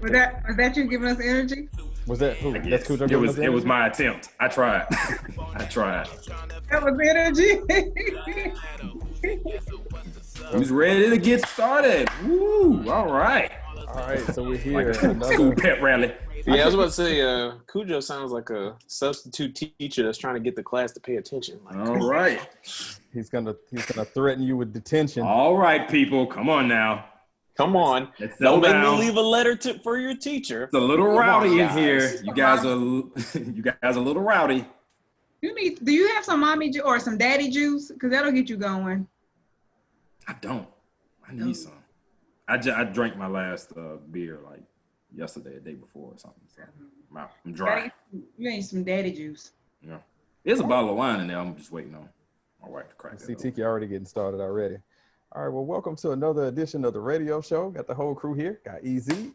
Was that you giving us energy? Was that who? That's Khujoe. It was my attempt. I tried. I tried. That was energy. Who's ready to get started? Woo! All right. All right, so we're here. School pep rally. Yeah, I was about to say, Khujoe sounds like a substitute teacher that's trying to get the class to pay attention. Like, All right. He's gonna threaten you with detention. All right, people, come on now. come on, don't make me leave a letter for your teacher. It's a little rowdy in here. You guys are a little rowdy. Do you have some mommy or some daddy juice? Because that'll get you going. I don't. I need some. I drank my last beer like yesterday, the day before or something. So I'm dry. You need some daddy juice. Yeah. There's a bottle of wine in there. I'm just waiting on my wife to crack it. See, Tiki already getting started already. All right, well, welcome to another edition of the radio show. Got the whole crew here. Got Easy.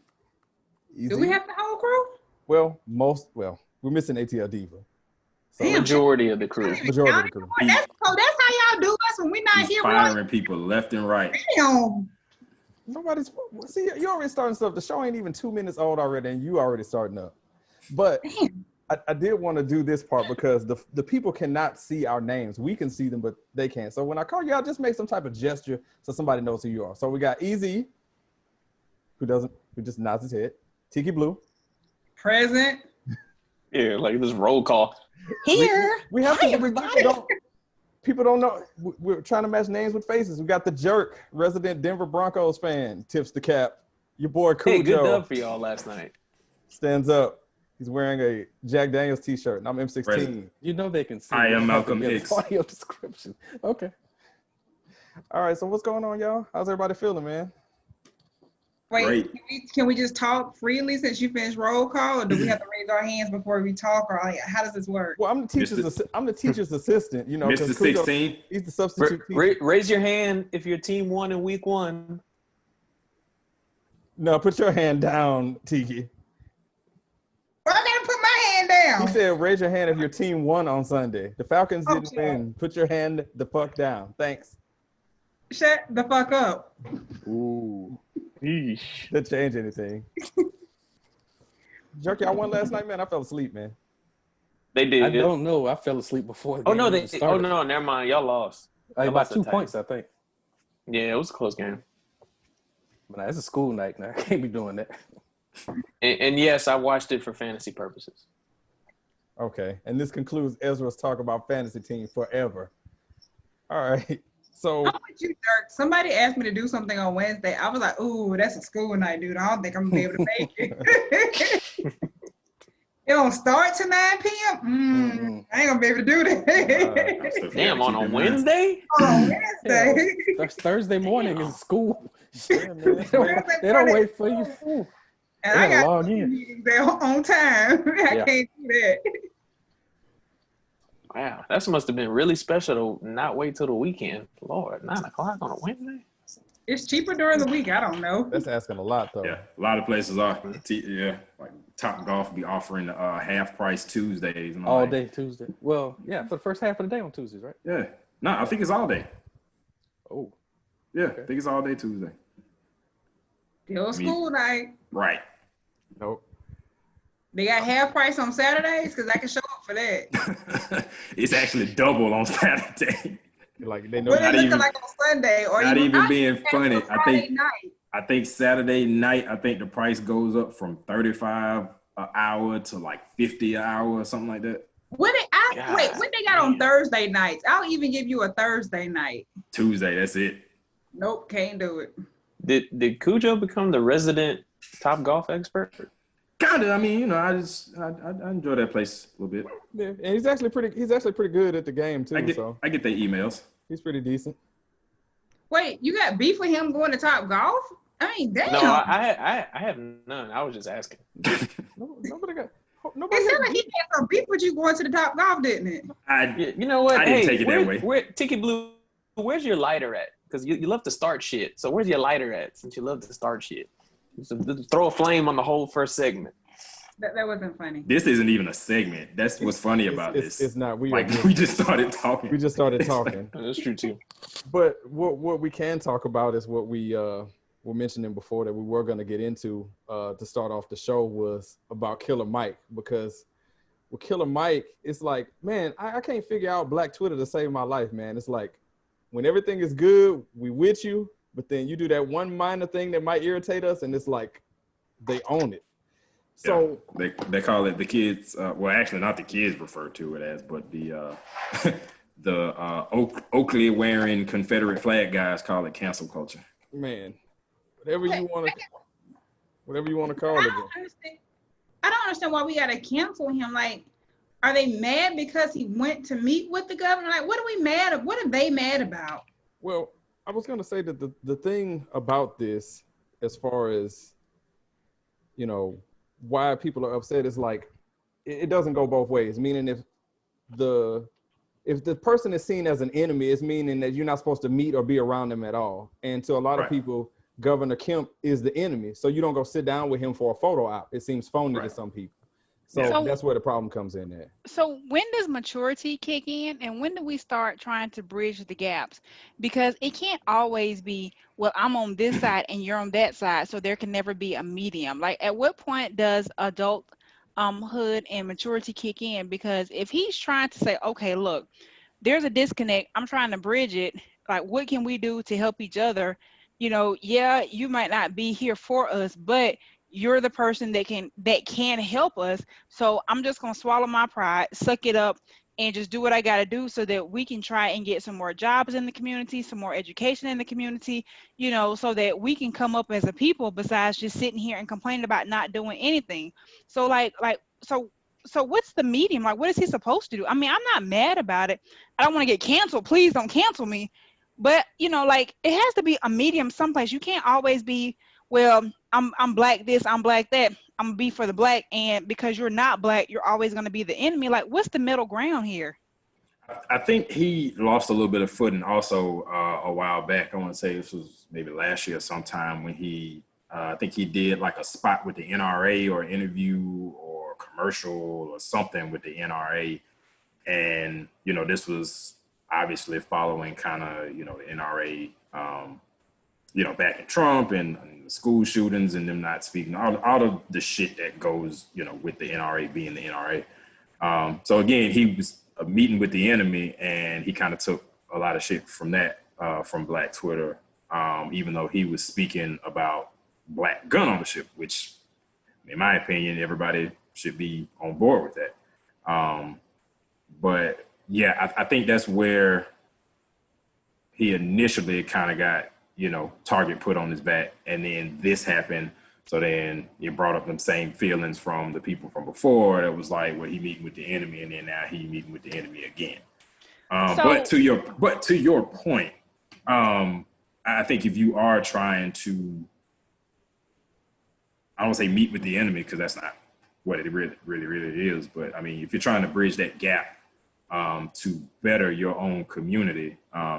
Do we have the whole crew? Well, we're missing ATL Diva. So majority of the crew. Majority of the crew. That's how y'all do us when we're not here. Firing people left and right. Damn. Nobody's. See, you already starting stuff. The show ain't even 2 minutes old already, and you already starting up. But I did want to do this part because the people cannot see our names. We can see them, but they can't. So when I call you out, just make some type of gesture so somebody knows who you are. So we got Easy, who just nods his head. Tiki Blue. Present. Yeah, like this roll call. Here. We have to, everybody. People don't know. We're trying to match names with faces. We got the Jerk, resident Denver Broncos fan, tips the cap. Your boy Khujoe. Hey, good dub for y'all last night. Stands up. He's wearing a Jack Daniels t-shirt, and I'm M16. Present. You know they can see. I am Malcolm X. Audio description. Okay. All right, so what's going on, y'all? How's everybody feeling, man? Wait, can we just talk freely since you finished roll call, or do we have to raise our hands before we talk, or how does this work? Well, I'm the teacher's assistant, you know. Mr. 16. He's the substitute teacher. Raise your hand if your team won in week 1. No, put your hand down, Tiki. Well, I gotta put my hand down. He said, raise your hand if your team won on Sunday. The Falcons didn't win. Put your hand the fuck down. Thanks. Shut the fuck up. Ooh. Didn't change anything. Jerk, y'all won last night, man. I fell asleep, man. They did. I don't know. I fell asleep before. The Oh game no, even started. never mind. Y'all lost. About 2 points, I think. Yeah, it was a close game. But it's a school night now. I can't be doing that. And yes, I watched it for fantasy purposes. Okay, and this concludes Ezra's talk about fantasy team forever. All right, so I'm with you, Dirk. Somebody asked me to do something on Wednesday. I was like, "Ooh, that's a school night, dude. I don't think I'm gonna be able to make it." It don't start till 9 p.m. I ain't gonna be able to do that. Damn, on a Wednesday? On Wednesday. That's Thursday morning in school. yeah, man. They don't wait for you. And I got log in. meetings there on time. I can't do that. Wow, that must have been really special to not wait till the weekend. Lord, 9 o'clock on a Wednesday? It's cheaper during the week. I don't know. That's asking a lot, though. Yeah, a lot of places are. Like Top Golf be offering half price Tuesdays. And All day Tuesday. Well, yeah, for the first half of the day on Tuesdays, right? Yeah. No, I think it's all day. Oh. Yeah, I think it's all day Tuesday. Still school night. Right. Nope. They got half price on Saturdays because I can show up for that. It's actually double on Saturday. Like they know. What it looking like on Sunday, or not even being funny. I Night. think Saturday night. I think the price goes up from $35 an hour to like $50 an hour or something like that. What they got on Thursday nights? I'll even give you a Thursday night. Tuesday, that's it. Nope, can't do it. Did Khujoe become the resident Top Golf expert? Kinda. I mean, you know, I enjoy that place a little bit. Yeah, and he's actually pretty good at the game too. I get their emails. He's pretty decent. Wait, you got beef with him going to Top Golf? I mean, damn. No, I have none. I was just asking. Nobody got. It sounded like he had some beef with you going to the Top Golf, didn't it? You know what? I didn't take it that way. Where Tiki Blue, where's your lighter at? Because you love to start shit. So where's your lighter at? Since you love to start shit, so throw a flame on the whole first segment. That wasn't funny. This isn't even a segment. That's what's funny about this. It's not. We just started talking. We just started talking. That's true too. But what we can talk about is what we were mentioning before that we were going to get into to start off the show was about Killer Mike, because with Killer Mike, it's like, man, I can't figure out Black Twitter to save my life, man. It's like when everything is good, we with you, but then you do that one minor thing that might irritate us, and it's like they own it. So they call it the kids. Well, actually, not the kids refer to it as, but the Oakley wearing Confederate flag guys call it cancel culture. Man, whatever you want to call it. I don't understand why we gotta cancel him. Like, are they mad because he went to meet with the governor? Like, what are we mad at? What are they mad about? Well, I was gonna say that the thing about this, as far as, you know, why people are upset, is like it doesn't go both ways. Meaning, if the person is seen as an enemy, it's meaning that you're not supposed to meet or be around them at all. And to a lot of people, Governor Kemp is the enemy. So you don't go sit down with him for a photo op. It seems phony to some people. So that's where the problem comes in there. So when does maturity kick in, and when do we start trying to bridge the gaps? Because it can't always be, well, I'm on this side and you're on that side, so there can never be a medium. Like, at what point does adulthood and maturity kick in? Because if he's trying to say, okay, look, there's a disconnect, I'm trying to bridge it, like, what can we do to help each other? You know, yeah, you might not be here for us, but you're the person that can help us. So I'm just gonna swallow my pride, suck it up, and just do what I gotta do so that we can try and get some more jobs in the community, some more education in the community, you know, so that we can come up as a people besides just sitting here and complaining about not doing anything. So so what's the medium? Like, what is he supposed to do? I mean, I'm not mad about it. I don't want to get canceled. Please don't cancel me. But, you know, like, it has to be a medium someplace. You can't always be, well, I'm black this, I'm black that, I'm gonna be for the black, and because you're not black, you're always gonna be the enemy. Like, what's the middle ground here? I think he lost a little bit of footing also a while back. I want to say this was maybe last year sometime when I think he did like a spot with the NRA or interview or commercial or something with the NRA. And, you know, this was obviously following kind of, you know, the NRA, you know, back in Trump and the school shootings and them not speaking, all of the shit that goes, you know, with the NRA being the NRA. So again, he was meeting with the enemy, and he kind of took a lot of shit from that, from Black Twitter, even though he was speaking about Black gun ownership, which in my opinion, everybody should be on board with that. But yeah, I think that's where he initially kind of got, you know, target put on his back, and then this happened. So then it brought up them same feelings from the people from before. That was like, well, he meeting with the enemy, and then now he meeting with the enemy again. But to your point, I think if you are trying to, I don't say meet with the enemy, because that's not what it really is. But I mean, if you're trying to bridge that gap to better your own community,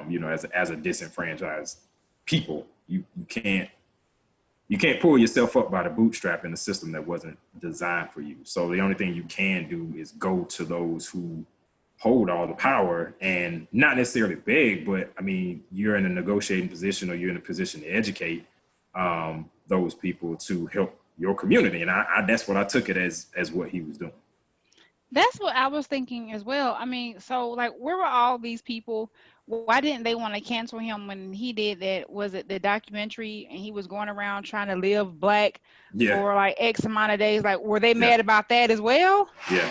you know, as a disenfranchised people, you can't pull yourself up by the bootstrap in a system that wasn't designed for you. So the only thing you can do is go to those who hold all the power, and not necessarily beg, but I mean, you're in a negotiating position, or you're in a position to educate those people to help your community. And I that's what I took it as what he was doing. That's what I was thinking as well. I mean, so like, where were all these people? Why didn't they want to cancel him when he did that? Was it the documentary and he was going around trying to live black for like X amount of days? Like, were they mad about that as well? Yeah.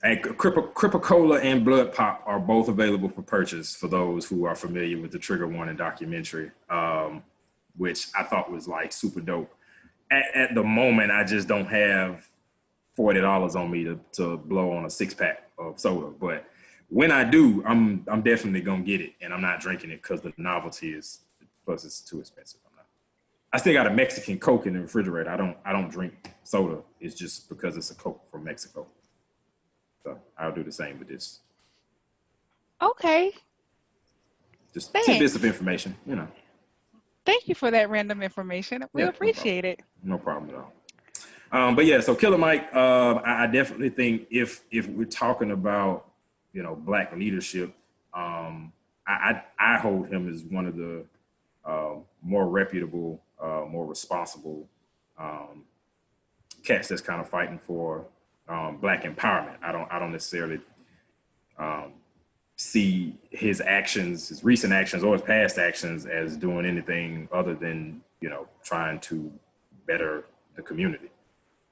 And Cripa-Cola and Blood Pop are both available for purchase for those who are familiar with the Trigger Warning documentary, which I thought was like super dope. At the moment, I just don't have $40 on me to blow on a 6-pack of soda. But when I do, I'm definitely gonna get it, and I'm not drinking it because the novelty is, plus it's too expensive. I still got a Mexican Coke in the refrigerator. I don't drink soda. It's just because it's a Coke from Mexico. So I'll do the same with this. Okay. Just tidbits of information, you know. Thank you for that random information. We appreciate it. No problem at all. But yeah, so Killer Mike, I definitely think if we're talking about, you know, Black leadership, I hold him as one of the more reputable more responsible cats that's kind of fighting for Black empowerment. I don't necessarily see his actions, his recent actions or his past actions as doing anything other than, trying to better the community.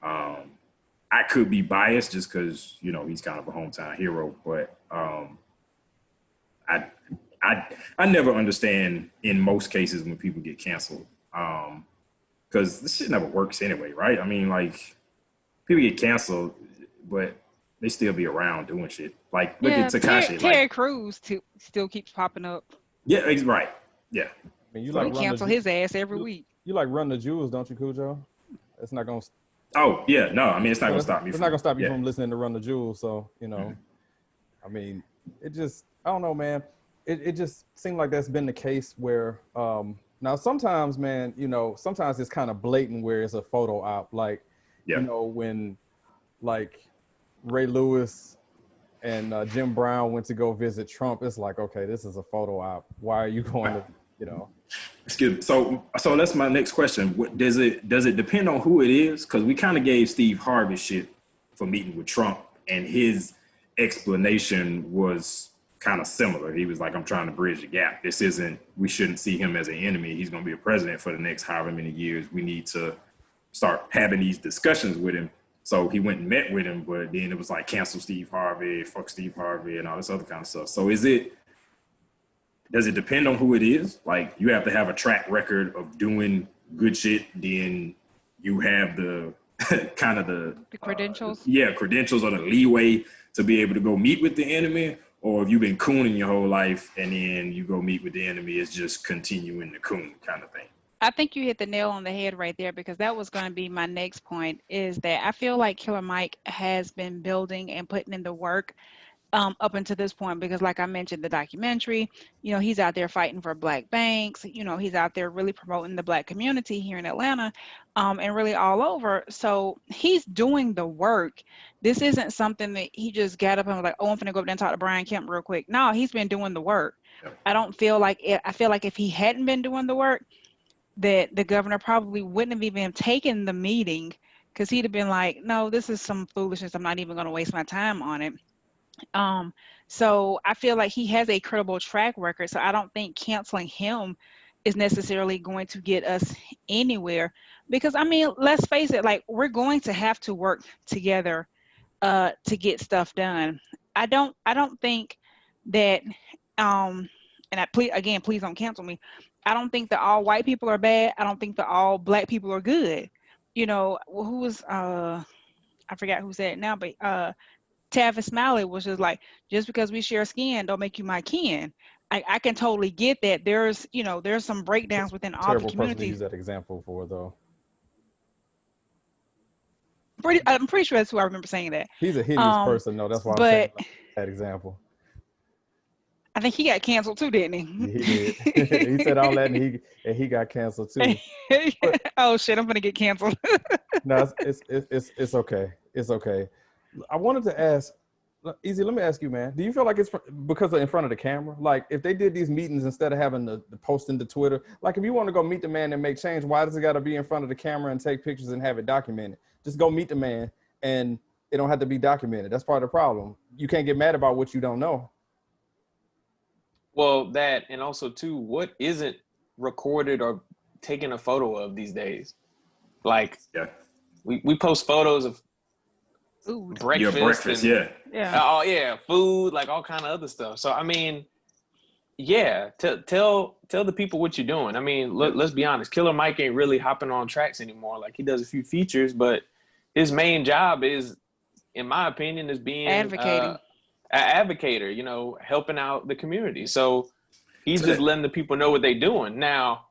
I could be biased just because, he's kind of a hometown hero, but I never understand in most cases when people get canceled, because this shit never works anyway, right? I mean, like, people get canceled, but they still be around doing shit. Like, look at Tekashi. Terry Crews still keeps popping up. Yeah, he's right. Yeah. I mean, you So like we cancel his ass every week. You like Run the Jewels, don't you, Khujoe? It's not gonna. Oh yeah, no. I mean, it's not gonna stop me. It's not gonna stop you from listening to Run the Jewels. So I mean, it just, I don't know, man. It just seemed like that's been the case where now sometimes, man, sometimes it's kind of blatant where it's a photo op, like when like Ray Lewis and Jim Brown went to go visit Trump. It's like, okay, this is a photo op. Why are you going to, Excuse me. So that's my next question. Does it depend on who it is? Because we kind of gave Steve Harvey shit for meeting with Trump, and his explanation was kind of similar. He was like, I'm trying to bridge the gap. We shouldn't see him as an enemy. He's going to be a president for the next however many years. We need to start having these discussions with him. So he went and met with him, but then it was like, cancel Steve Harvey, fuck Steve Harvey, and all this other kind of stuff. So does it depend on who it is? Like, you have to have a track record of doing good shit, then you have the kind of the credentials. Credentials or the leeway to be able to go meet with the enemy. Or if you've been cooning your whole life and then you go meet with the enemy, it's just continuing the coon kind of thing. I think you hit the nail on the head right there, because that was going to be my next point, is that I feel like Killer Mike has been building and putting in the work up until this point, because like I mentioned, the documentary, he's out there fighting for Black banks, he's out there really promoting the Black community here in Atlanta, and really all over. So he's doing the work. This isn't something that he just got up and was like, oh, I'm gonna go up there and talk to Brian Kemp real quick. No, he's been doing the work. I feel like if he hadn't been doing the work, that the governor probably wouldn't have even taken the meeting, because he'd have been like, no, this is some foolishness. I'm not even going to waste my time on it. So I feel like he has a credible track record. So I don't think canceling him is necessarily going to get us anywhere, because I mean, let's face it, like, we're going to have to work together to get stuff done. I don't think that and please don't cancel me. I don't think that all white people are bad. I don't think that all Black people are good. Who was I forgot who said it now, but Tavis Smiley was just like, just because we share skin don't make you my kin. I can totally get that. There's some breakdowns within all the communities. Terrible person to use that example for, though. I'm pretty sure that's who I remember saying that. He's a hideous person, though. That's why I'm saying that example. I think he got canceled too, didn't he? He did. He said all that, and he got canceled too. But, oh shit, I'm gonna get canceled. No, it's okay. It's okay. I wanted to ask, Easy, let me ask you, man. Do you feel like it's because of in front of the camera? Like, if they did these meetings instead of having the posting to Twitter, like, if you want to go meet the man and make change, why does it got to be in front of the camera and take pictures and have it documented? Just go meet the man, and it don't have to be documented. That's part of the problem. You can't get mad about what you don't know. Well, that, and also too, what isn't recorded or taken a photo of these days? Like, we post photos of food, breakfast, and, oh yeah, food, like all kind of other stuff. So I mean, tell the people what you're doing. I mean, let's be honest, Killer Mike ain't really hopping on tracks anymore. Like, he does a few features, but his main job is, in my opinion, is being advocating. An advocator, helping out the community. So he's just letting the people know what they're doing. Now,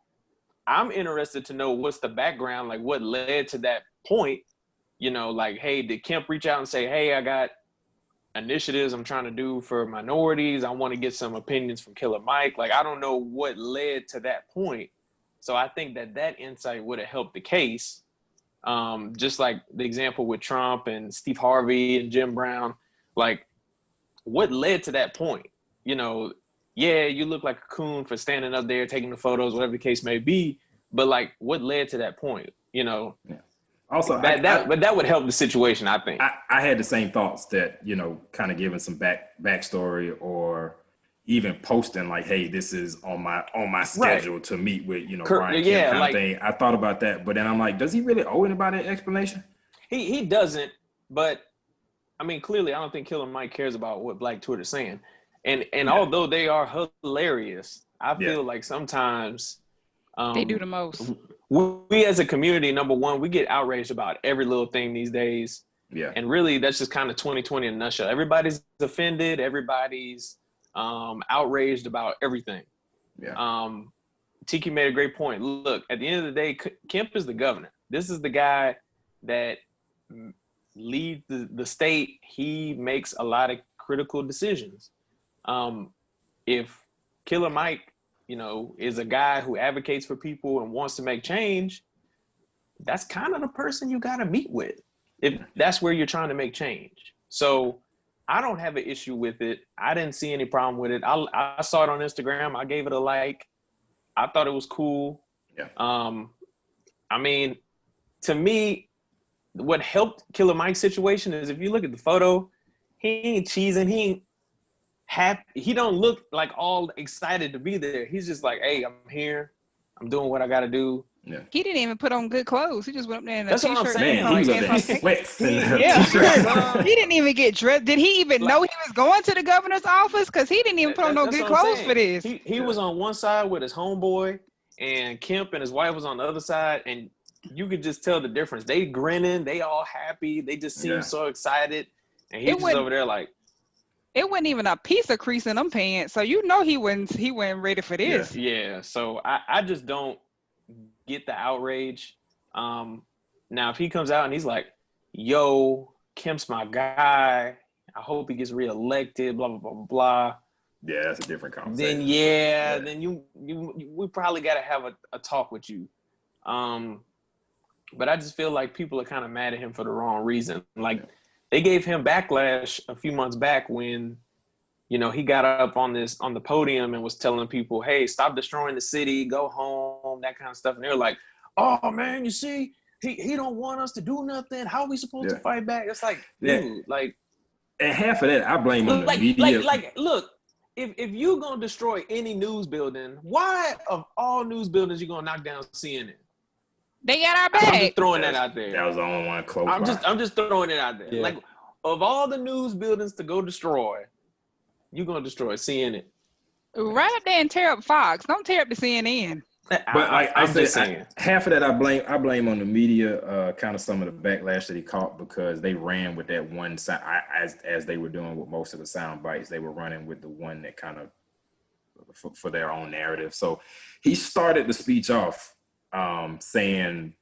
I'm interested to know what's the background, like what led to that point. Like, hey, did Kemp reach out and say, hey, I got initiatives I'm trying to do for minorities. I want to get some opinions from Killer Mike. Like, I don't know what led to that point. So I think that insight would have helped the case. Just like the example with Trump and Steve Harvey and Jim Brown, like, what led to that point? You look like a coon for standing up there, taking the photos, whatever the case may be. But like, what led to that point? You know. Yeah. Also, but that would help the situation, I think. I had the same thoughts that, kind of giving some backstory or even posting like, hey, this is on my schedule to meet with, Brian Kemp kind of thing. I thought about that, but then I'm like, does he really owe anybody an explanation? He doesn't, but I mean, clearly I don't think Killer Mike cares about what Black Twitter's saying. And although they are hilarious, I feel like sometimes they do the most. We as a community, number one, we get outraged about every little thing these days. Yeah. And really, that's just kind of 2020 in a nutshell. Everybody's offended. Everybody's outraged about everything. Yeah. Tiki made a great point. Look, at the end of the day, Kemp is the governor. This is the guy that leads the state. He makes a lot of critical decisions. If Killer Mike, is a guy who advocates for people and wants to make change, that's kind of the person you got to meet with if that's where you're trying to make change. So I don't have an issue with it. I didn't see any problem with it. I saw it on Instagram. I gave it a like. I thought it was cool. Yeah. I mean, to me, what helped Killer Mike's situation is if you look at the photo, he ain't cheesing. He ain't happy. He don't look like all excited to be there. He's just like, hey, I'm here. I'm doing what I got to do. Yeah. He didn't even put on good clothes. He just went up there in a That's t-shirt. What I'm saying. Man, he was in sweats. He didn't even get dressed. Did he even know he was going to the governor's office? Because he didn't even put on no good clothes for this. He was on one side with his homeboy, and Kemp and his wife was on the other side, and you could just tell the difference. They grinning. They all happy. They just seem so excited. And he's just over there like, it wasn't even a piece of crease in them pants, so he wasn't ready for this. Yeah. So I just don't get the outrage. Now if he comes out and he's like, "Yo, Kemp's my guy. I hope he gets reelected." Blah blah blah blah. Yeah, that's a different conversation. Then we probably got to have a talk with you. But I just feel like people are kind of mad at him for the wrong reason. Like. They gave him backlash a few months back when, he got up on the podium and was telling people, hey, stop destroying the city, go home, that kind of stuff. And they were like, oh, man, you see, he don't want us to do nothing. How are we supposed to fight back? It's like, dude, like. And half of that, I blame on the media. Look, if you're going to destroy any news building, why of all news buildings you going to knock down CNN? They got our back. I'm just throwing that out there. That was the only one close. I'm just throwing it out there. Yeah. Like, of all the news buildings to go destroy, you're gonna destroy CNN. Right up there and tear up Fox. Don't tear up the CNN. But I'm just saying, half of that I blame on the media. Kind of some of the backlash that he caught because they ran with that one sound as they were doing with most of the sound bites. They were running with the one that kind of for their own narrative. So he started the speech off. Saying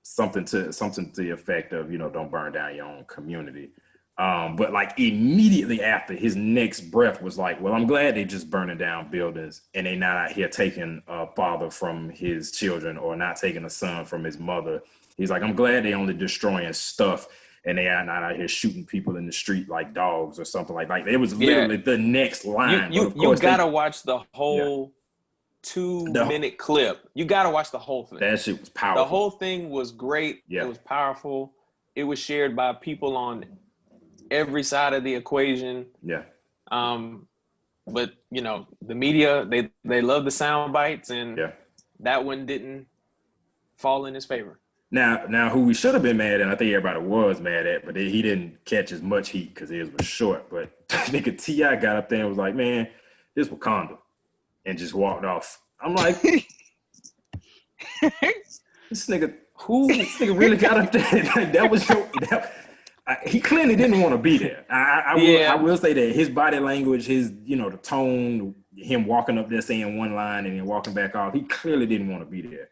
something to the effect of, don't burn down your own community. But like immediately after, his next breath was like, well, I'm glad they just burning down buildings and they not out here taking a father from his children or not taking a son from his mother. He's like, I'm glad they only destroying stuff and they are not out here shooting people in the street like dogs or something like that. It was literally the next line. You gotta watch the whole 2-minute clip. You got to watch the whole thing. That shit was powerful. The whole thing was great. Yeah. It was powerful. It was shared by people on every side of the equation. Yeah. But the media, they love the sound bites, and that one didn't fall in his favor. Now, who we should have been mad at, I think everybody was mad at, but he didn't catch as much heat because his was short. But nigga T.I. got up there and was like, man, this Wakanda. And just walked off. I'm like, this nigga really got up there. Like, that was he clearly didn't want to be there. I will say that his body language, his the tone, him walking up there saying one line and then walking back off, he clearly didn't want to be there.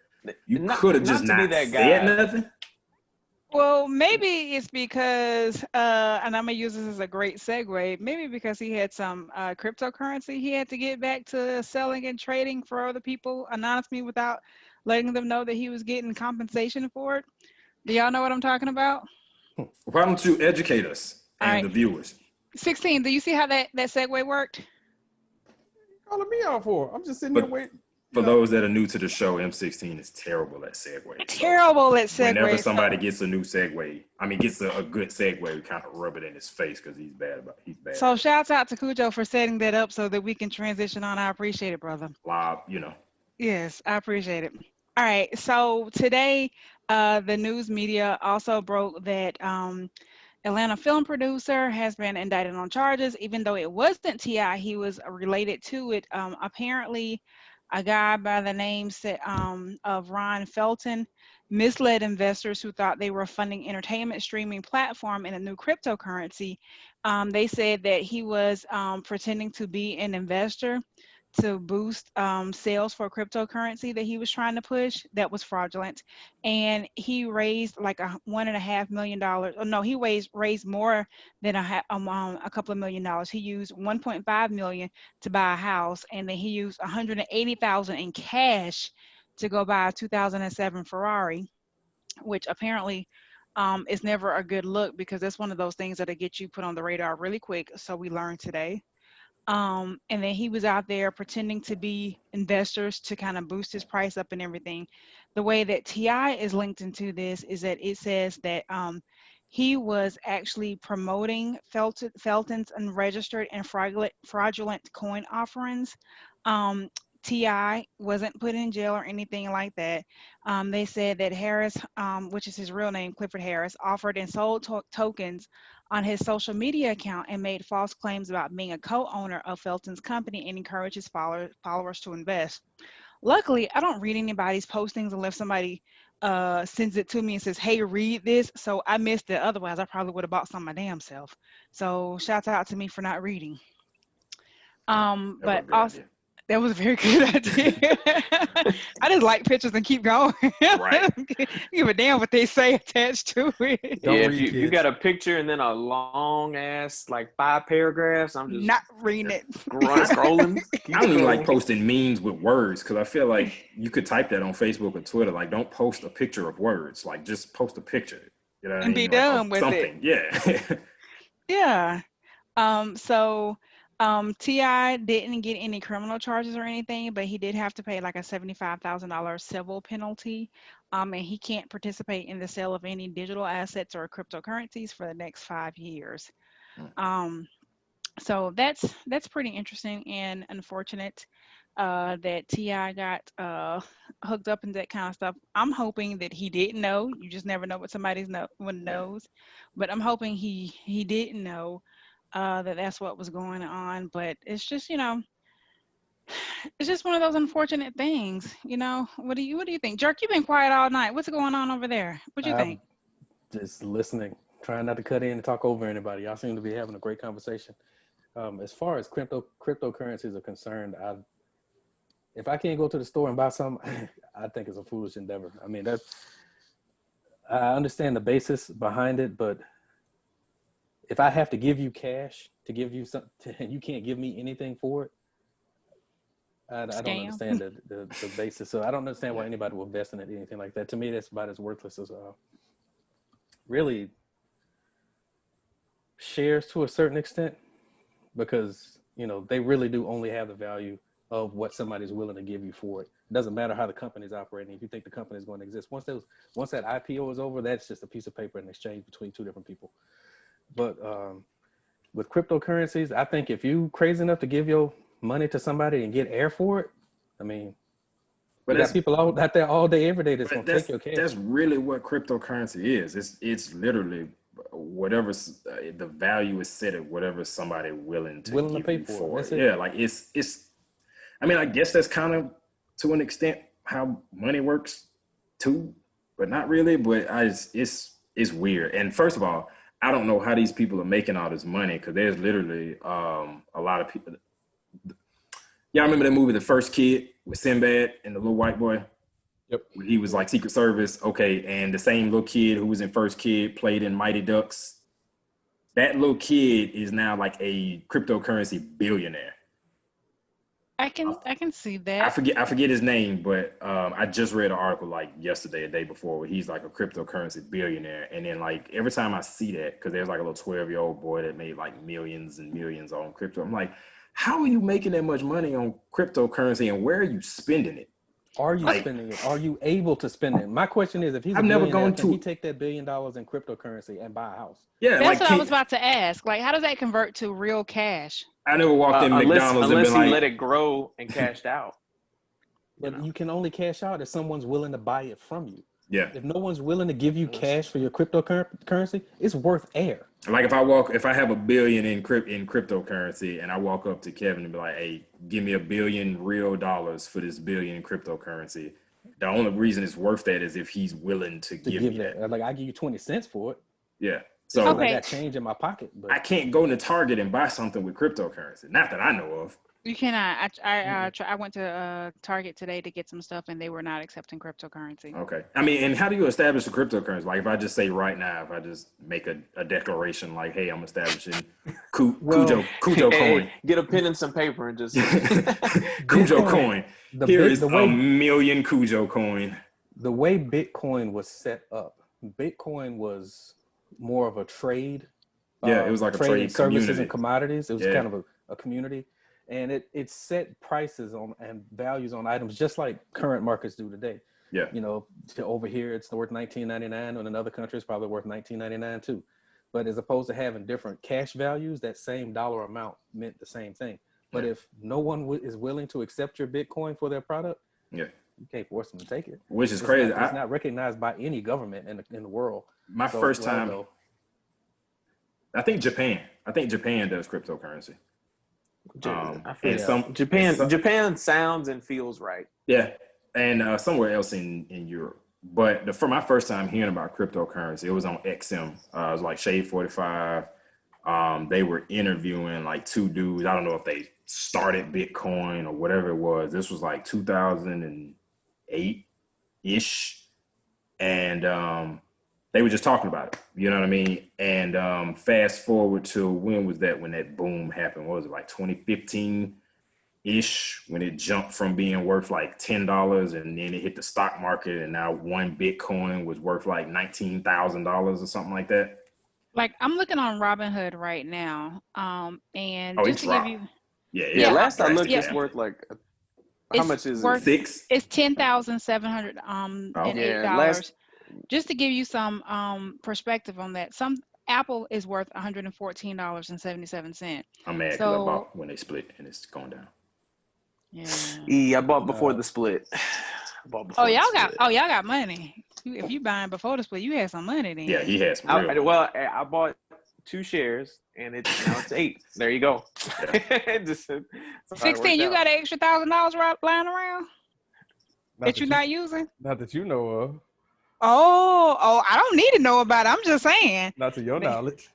You could have just not said nothing. Well, maybe it's because, and I'm going to use this as a great segue, maybe because he had some cryptocurrency he had to get back to selling and trading for other people anonymously without letting them know that he was getting compensation for it. Do y'all know what I'm talking about? Why don't you educate us and the viewers? 16, do you see how that segue worked? Calling me out for? I'm just sitting there waiting. For those that are new to the show, M16 is terrible at segue. Terrible at segue. Whenever somebody gets a new segue, gets a good segue, we kind of rub it in his face because he's bad. So shouts out to Khujoe for setting that up so that we can transition on. I appreciate it, brother. Live, Yes, I appreciate it. All right. So today, the news media also broke that Atlanta film producer has been indicted on charges, even though it wasn't T.I. He was related to it. Apparently, a guy by the name of Ron Felton misled investors who thought they were funding entertainment streaming platform in a new cryptocurrency. They said that he was pretending to be an investor to boost sales for cryptocurrency that he was trying to push. That was fraudulent, and he raised like $1.5 million. No, he raised more than a couple of $1 million. He used $1.5 million to buy a house, and then he used $180,000 in cash to go buy a 2007 Ferrari, which apparently is never a good look, because that's one of those things that'll get you put on the radar really quick. So we learned today. And then he was out there pretending to be investors to kind of boost his price up and everything. The way that T.I. is linked into this is that it says that he was actually promoting Felton's unregistered and fraudulent coin offerings. T.I. wasn't put in jail or anything like that. They said that Harris, which is his real name, Clifford Harris, offered and sold tokens on his social media account and made false claims about being a co-owner of Felton's company and encouraged his followers to invest. Luckily, I don't read anybody's postings unless somebody sends it to me and says, hey, read this. So I missed it. Otherwise, I probably would have bought some my damn self. So shouts out to me for not reading. But also, that was a very good idea. I just like pictures and keep going. Right. Give a damn what they say attached to it. If you got a picture and then a long ass like 5 paragraphs, I'm just not reading it. Scrolling. I don't even like posting memes with words, because I feel like you could type that on Facebook or Twitter. Like, don't post a picture of words. Like, just post a picture. You know what I mean? Be done with something. it. Yeah. Yeah. So T.I. didn't get any criminal charges or anything, but he did have to pay like a $75,000 civil penalty. And he can't participate in the sale of any digital assets or cryptocurrencies for the next 5 years. So that's pretty interesting and unfortunate that T.I. got hooked up in that kind of stuff. I'm hoping that he didn't know. You just never know what somebody knows. But I'm hoping he didn't know that's what was going on. But it's just, it's just one of those unfortunate things. What do you think? Jerk, you've been quiet all night. What's going on over there? What do you think? Just listening, trying not to cut in and talk over anybody. Y'all seem to be having a great conversation. As far as cryptocurrencies are concerned, if I can't go to the store and buy some, I think it's a foolish endeavor. I mean, I understand the basis behind it, but if I have to give you cash to give you something and you can't give me anything for it, I don't understand the basis. So I don't understand why anybody will invest in it, anything like that. To me, that's about as worthless as really shares to a certain extent, because they really do only have the value of what somebody's willing to give you for it. It doesn't matter how the company's operating. If you think the company is going to exist, once that IPO is over, that's just a piece of paper in exchange between two different people. But with cryptocurrencies, I think if you crazy enough to give your money to somebody and get air for it, I mean, but there's people out there all day, every day that's going to take your cash. That's really what cryptocurrency is. It's literally whatever the value is set at, whatever somebody willing to pay for it. Yeah, like it's. I mean, I guess that's kind of to an extent how money works too, but not really. But it's weird. And first of all, I don't know how these people are making all this money, because there's literally a lot of people. Y'all remember that movie, The First Kid, with Sinbad and the little white boy? Yep. He was like Secret Service. Okay. And the same little kid who was in First Kid played in Mighty Ducks. That little kid is now like a cryptocurrency billionaire. I can see that. I forget his name, but I just read an article like yesterday, a day before, where he's like a cryptocurrency billionaire. And then like every time I see that, because there's like a little 12-year-old boy that made like millions and millions on crypto, I'm like, how are you making that much money on cryptocurrency and where are you spending it? Are you spending it? Are you able to spend it? My question is, if he's a I've never billionaire, gone can he to. take that $1 billion in cryptocurrency and buy a house? Yeah, That's like what I was about to ask. Like, how does that convert to real cash? I never walked in McDonald's and unless been he like, let it grow and cashed out. But you can only cash out if someone's willing to buy it from you. yeah. If no one's willing to give you cash for your cryptocurrency, it's worth air. Like if I have $1 billion in cryptocurrency and I walk up to Kevin and be like, hey, give me $1 billion real dollars for this $1 billion in cryptocurrency. The only reason it's worth that is if he's willing to give me that. Like, I give you 20 cents for it. Yeah. So I got change in my pocket. But I can't go to Target and buy something with cryptocurrency. Not that I know of. You cannot. I went to Target today to get some stuff, and they were not accepting cryptocurrency. Okay. I mean, and how do you establish a cryptocurrency? Like if I just say right now, if I just make a declaration like, hey, I'm establishing Khujoe coin. Get a pen and some paper and just Khujoe coin. Here is $1 million Khujoe coin. The way Bitcoin was set up, Bitcoin was more of a trade. Yeah, it was like a trade services community. and commodities. It was kind of a community. And it set prices on and values on items just like current markets do today. Yeah. You know, over here it's worth $19.99, and in other countries it's probably worth $19.99 too. But as opposed to having different cash values, that same dollar amount meant the same thing. But if no one is willing to accept your Bitcoin for their product, you can't force them to take it. Which is crazy. It's not recognized by any government in the world. My first time, I think Japan does cryptocurrency. Japan sounds and feels right. Yeah, and somewhere else in Europe. But for my first time hearing about cryptocurrency, it was on XM. It was like Shade 45. They were interviewing like two dudes. I don't know if they started Bitcoin or whatever it was. This was like 2008-ish. And they were just talking about it. You know what I mean? And fast forward to when was that? When that boom happened? What was it, like 2015-ish? When it jumped from being worth like $10 and then it hit the stock market, and now one Bitcoin was worth like $19,000 or something like that. Like I'm looking on Robinhood right now, and just to give you, last I looked, it's worth like how much is it? $6? It's $10,700 and $8. Just to give you some perspective on that, Apple is worth $114.77. I'm mad because I bought when they split and it's going down. Yeah, I bought before the split. Y'all got money. If you buying before the split, you had some money then. Yeah, he has some real. I bought 2 shares and now it's 8. There you go. 16. You got an extra $1,000 lying around that you're not using? Not that you know of. Oh, I don't need to know about it. I'm just saying. Not to your knowledge.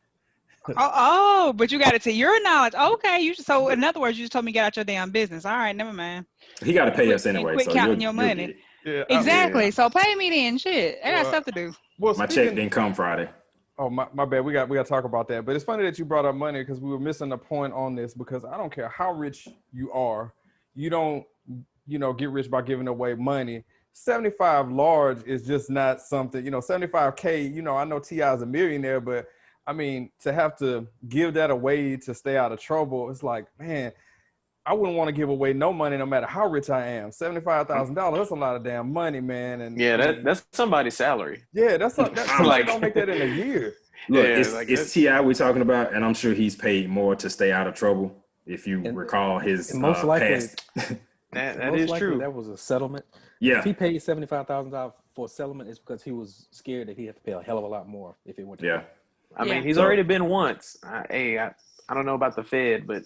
But you got it to your knowledge. Okay, so in other words, you just told me get out your damn business. All right, never mind. He got to pay us anyway. Quit counting your money. Yeah, exactly. So pay me then. Shit, I got stuff to do. Well, my check didn't come Friday. Oh, my bad. We got to talk about that. But it's funny that you brought up money because we were missing a point on this. Because I don't care how rich you are, you don't, get rich by giving away money. 75 large is just not something, 75K, I know T.I. is a millionaire, but I mean, to have to give that away to stay out of trouble, it's like, man, I wouldn't want to give away no money no matter how rich I am. $75,000, that's a lot of damn money, man. And that's somebody's salary. Yeah, that's like, don't make that in a year. Look, it's T.I. we're talking about, and I'm sure he's paid more to stay out of trouble. If you recall his most likely, past. that is true. That was a settlement. Yeah. If he paid $75,000 for a settlement, it's because he was scared that he had to pay a hell of a lot more if it went to court. I mean, he's already been once. I don't know about the Fed, but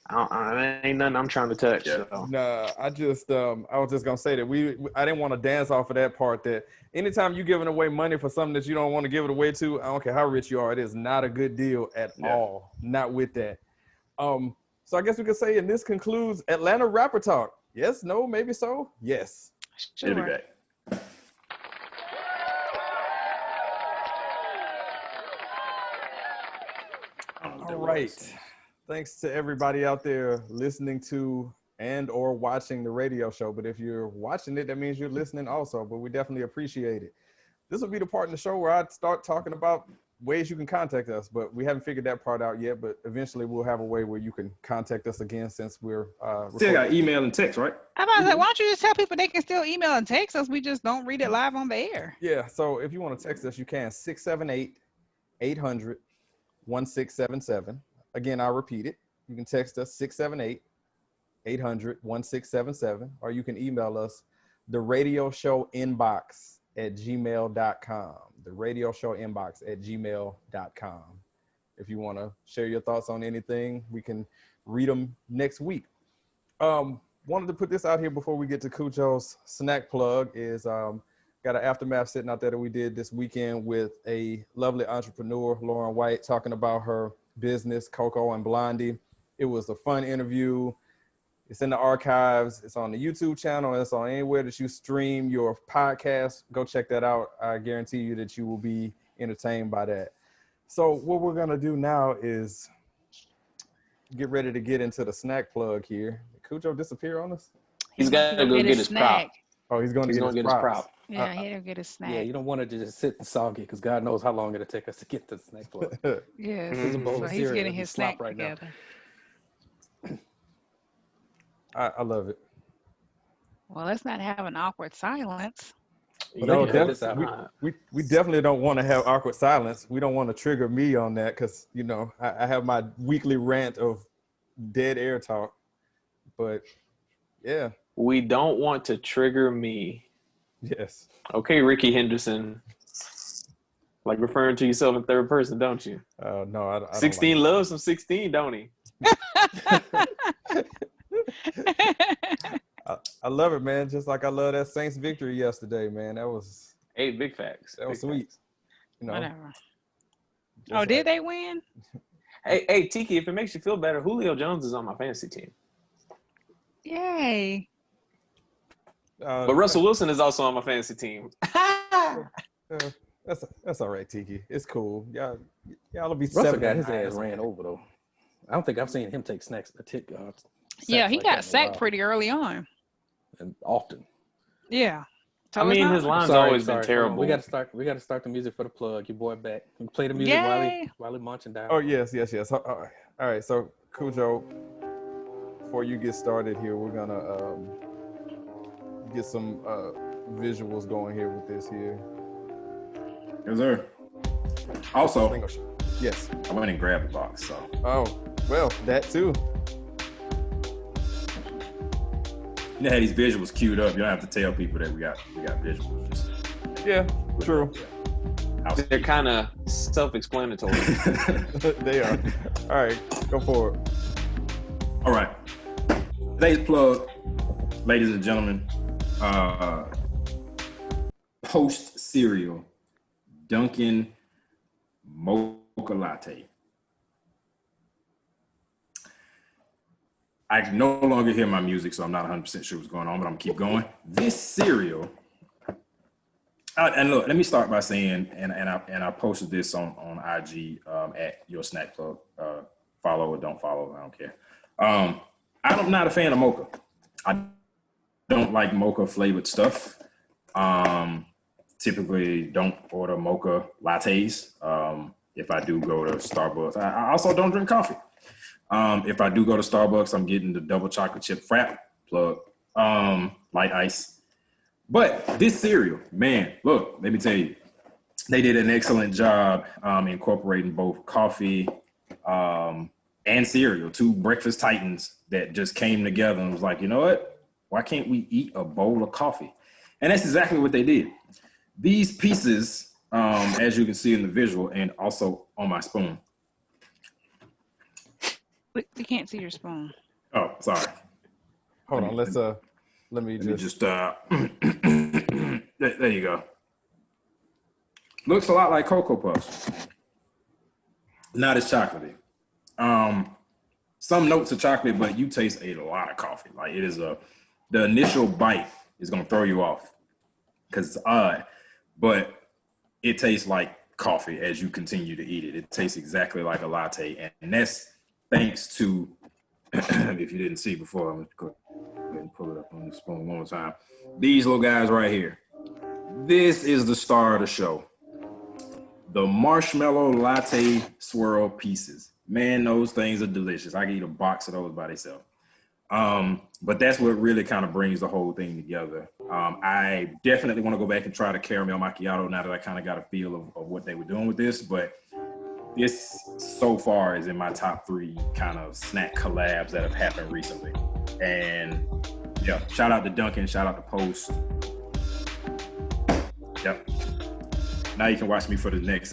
ain't nothing I'm trying to touch. Yeah. So. Nah, I was just gonna say that I didn't want to dance off of that part. That anytime you giving away money for something that you don't want to give it away to, I don't care how rich you are, it is not a good deal at all. Not with that. So I guess we could say, and this concludes Atlanta Rapper Talk. Yes, no, maybe so. Yes. Sure. It'll be back. All right. Thanks to everybody out there listening to and or watching the radio show. But if you're watching it, that means you're listening also. But we definitely appreciate it. This will be the part in the show where I start talking about ways you can contact us, but we haven't figured that part out yet. But eventually we'll have a way where you can contact us again, since we're Still got email and text, right? I'm about to say, why don't you just tell people they can still email and text us? We just don't read it live on the air. Yeah, so if you want to text us, you can 678-800-1677. Again, I'll repeat it. You can text us 678-800-1677, or you can email us the radio show inbox at gmail.com. The radio show inbox at gmail.com. If you want to share your thoughts on anything, we can read them next week. Wanted to put this out here before we get to Khujoe's snack plug. Is got an aftermath sitting out there that we did this weekend with a lovely entrepreneur, Lauren White, talking about her business, Coco and Blondie. It was a fun interview. It's in the archives. It's on the YouTube channel. It's on anywhere that you stream your podcast. Go check that out. I guarantee you that you will be entertained by that. So what we're going to do now is get ready to get into the snack plug here. Did Khujoe disappear on us? He's got to go get his prop. Oh, he's going to get his prop. Yeah, he'll get his snack. Yeah, you don't want to just sit and soggy because God knows how long it'll take us to get to the snack plug. Yes. So he's getting his snack right together. I love it. Well, let's not have an awkward silence. No, we definitely don't want to have awkward silence. We don't want to trigger me on that because, you know, I have my weekly rant of dead air talk. But, yeah. We don't want to trigger me. Yes. Okay, Ricky Henderson. Like referring to yourself in third person, don't you? No, I don't. 16 like loves some 16, don't he? I love it, man. Just like I love that Saints victory yesterday, man. That was big facts. That was sweet. Facts. You know. Whatever. Oh, did they win? Hey, Tiki, if it makes you feel better, Julio Jones is on my fantasy team. Yay. But Russell Wilson is also on my fantasy team. That's all right, Tiki. It's cool. Y'all will be Russell got his ass ran over though. I don't think I've seen him take snacks. Yeah, he got sacked pretty early on. And often. Yeah. I mean, his line's always been terrible. We got to start the music for the plug. Your boy back. We play the music while he munching down. Oh yes. All right. So Khujoe, before you get started here, we're gonna get some visuals going here with this here. Yes, sir. Also, yes, I went and grabbed the box. So. Oh, well, that too. You know how these visuals queued up. You don't have to tell people that we got visuals. Just true. They're kind of self-explanatory. They are. All right, go for it. All right. Today's plug, ladies and gentlemen, post cereal, Dunkin mocha latte. I no longer hear my music, so I'm not 100% sure what's going on, but I'm gonna keep going. This cereal, and look, let me start by saying, and I posted this on IG at Your Snack Plug. Follow or don't follow, I don't care. I'm not a fan of mocha. I don't like mocha flavored stuff. Typically don't order mocha lattes. If I do go to Starbucks, I also don't drink coffee. If I do go to Starbucks, I'm getting the double chocolate chip frap plug, light ice. But this cereal, man, look, let me tell you, they did an excellent job incorporating both coffee and cereal, two breakfast titans that just came together and was like, you know what? Why can't we eat a bowl of coffee? And that's exactly what they did. These pieces, as you can see in the visual and also on my spoon. We can't see your spoon. Oh, sorry. Hold on. Let me just there you go. Looks a lot like Cocoa Puffs. Not as chocolatey. Some notes of chocolate, but you taste a lot of coffee. Like it is the initial bite is gonna throw you off because it's odd, but it tastes like coffee as you continue to eat it. It tastes exactly like a latte, and that's thanks to, if you didn't see before, I'm going to go ahead and pull it up on the spoon one more time. These little guys right here. This is the star of the show. the marshmallow latte swirl pieces. Man, those things are delicious. I can eat a box of those by themselves. But that's what really kind of brings the whole thing together. I definitely want to go back and try the caramel macchiato now that I kind of got a feel of what they were doing with this. But this so far is in my top 3 kind of snack collabs that have happened recently. And yeah, shout out to Dunkin, shout out to Post. Yep. Now you can watch me for the next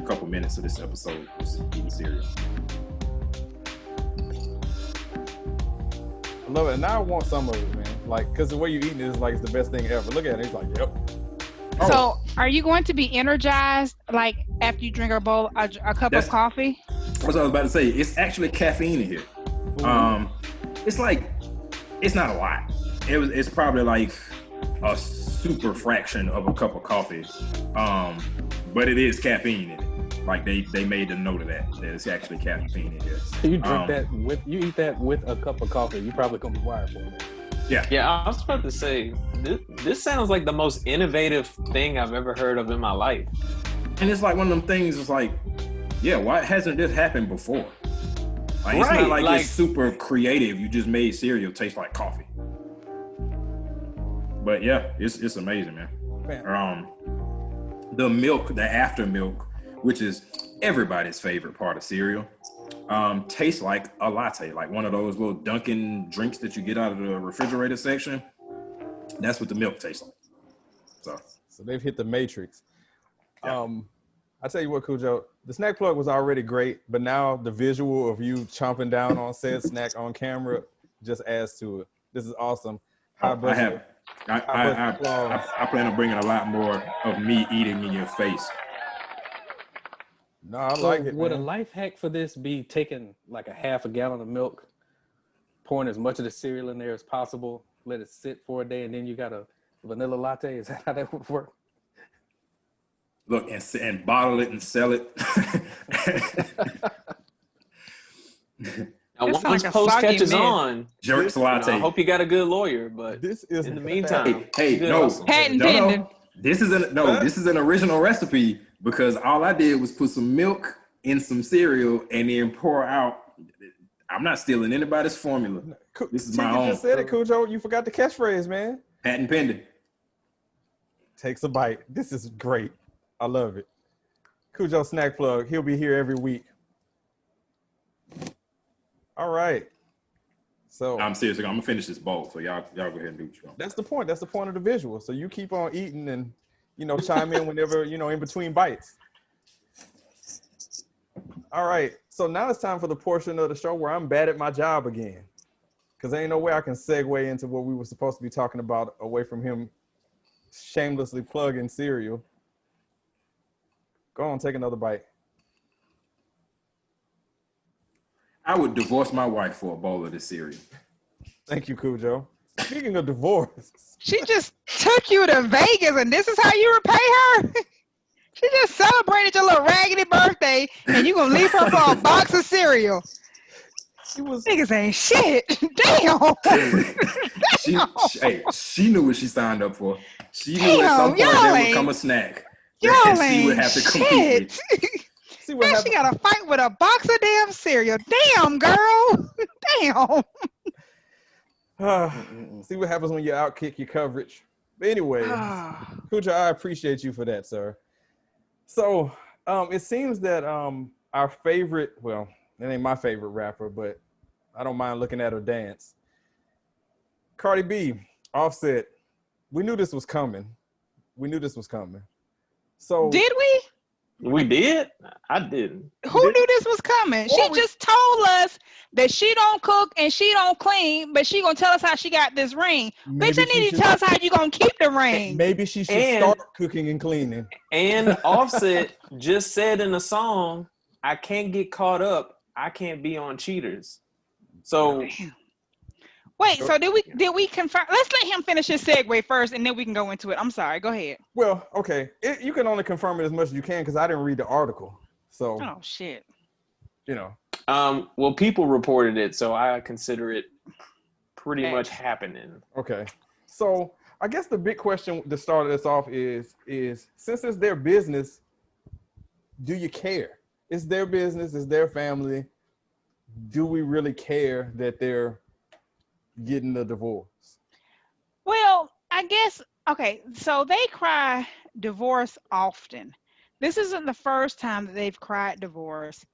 couple minutes of this episode, just eating cereal. I love it. And now I want some of it, man. Like, because the way you're eating it is like it's the best thing ever. Look at it. It's like, yep. Oh. So, are you going to be energized like after you drink a cup of coffee? That's what I was about to say. It's actually caffeine in here. It's like, it's not a lot. It's probably like a super fraction of a cup of coffee. But it is caffeine in it. Like they made a note of that it's actually caffeine in here. So you drink you eat that with a cup of coffee. You probably gonna be wired for it. Yeah, I was about to say, this sounds like the most innovative thing I've ever heard of in my life. And it's like one of them things, it's like, yeah, why hasn't this happened before? Like, it's Right, not like like- it's super creative. You just made cereal taste like coffee. But yeah, it's amazing, man. The milk, the after milk, which is everybody's favorite part of cereal, tastes like a latte, like one of those little Dunkin drinks that you get out of the refrigerator section. That's what the milk tastes like. So they've hit the matrix. Yeah. I tell you what, Khujoe, the snack plug was already great, but now the visual of you chomping down on said snack on camera just adds to it. This is awesome. I plan on bringing a lot more of me eating in your face. No, I like it. Would Man. a life hack for this be taking like a half a gallon of milk, pouring as much of the cereal in there as possible, let it sit for a day, and then you got a vanilla latte? Is that how that would work? Look, and bottle it and sell it. Now, That sound once like a Post soggy catches myth. on, Jerks latte. I hope you got a good lawyer, but This is in the meantime, Hey, good no. hustle. Patent pending. This is an original recipe because all I did was put some milk in some cereal and then pour out. I'm not stealing anybody's formula. This is my You own. just said it, Khujoe. You forgot the catchphrase, man. Patent pending. Takes a bite. This is great. I love it. Khujoe snack plug. He'll be here every week. All right. So I'm serious. I'm gonna finish this bowl. So y'all go ahead and do what you want. that's the point. That's the point of the visual. So you keep on eating and chime in whenever in between bites. All right. So now it's time for the portion of the show where I'm bad at my job again, because there ain't no way I can segue into what we were supposed to be talking about away from him shamelessly plugging cereal. Go on, take another bite. I would divorce my wife for a bowl of this cereal. Thank you, Khujoe. Speaking of divorce, She just took you to Vegas, and this is how you repay her? She just celebrated your little raggedy birthday, and you gonna leave her for a box of cereal. she was Niggas ain't shit. Damn. She knew what she signed up for. She knew at some point y'all there would ain't- come a snack Y'all that she would ain't have to compete shit. with. see what Now she happened. got to fight with a box of damn cereal. Damn, girl. Damn. See what happens when you outkick your coverage. But anyway, Khujoe, I appreciate you for that, sir. So it seems that our favorite, well, it ain't my favorite rapper, but I don't mind looking at her dance. Cardi B, Offset, we knew this was coming. So Did we? We did? I didn't. Who knew this was coming? She just told us that she don't cook and she don't clean, but she gonna tell us how she got this ring. maybe Bitch, I she need to should- tell us how you gonna keep the ring. maybe she should And- start cooking and cleaning. And Offset just said in the song, I can't get caught up. I can't be on cheaters. So Wait, so did we confirm? Let's let him finish his segue first, and then we can go into it. I'm sorry. Go ahead. Well, okay, you can only confirm it as much as you can because I didn't read the article. So, Oh shit. well, people reported it, so I consider it pretty Okay. much happening. Okay. So I guess the big question to start us off is since it's their business, do you care? It's their business, it's their family. Do we really care that they're getting a divorce? Well, I guess, okay, so they cry divorce often. This isn't the first time that they've cried divorce.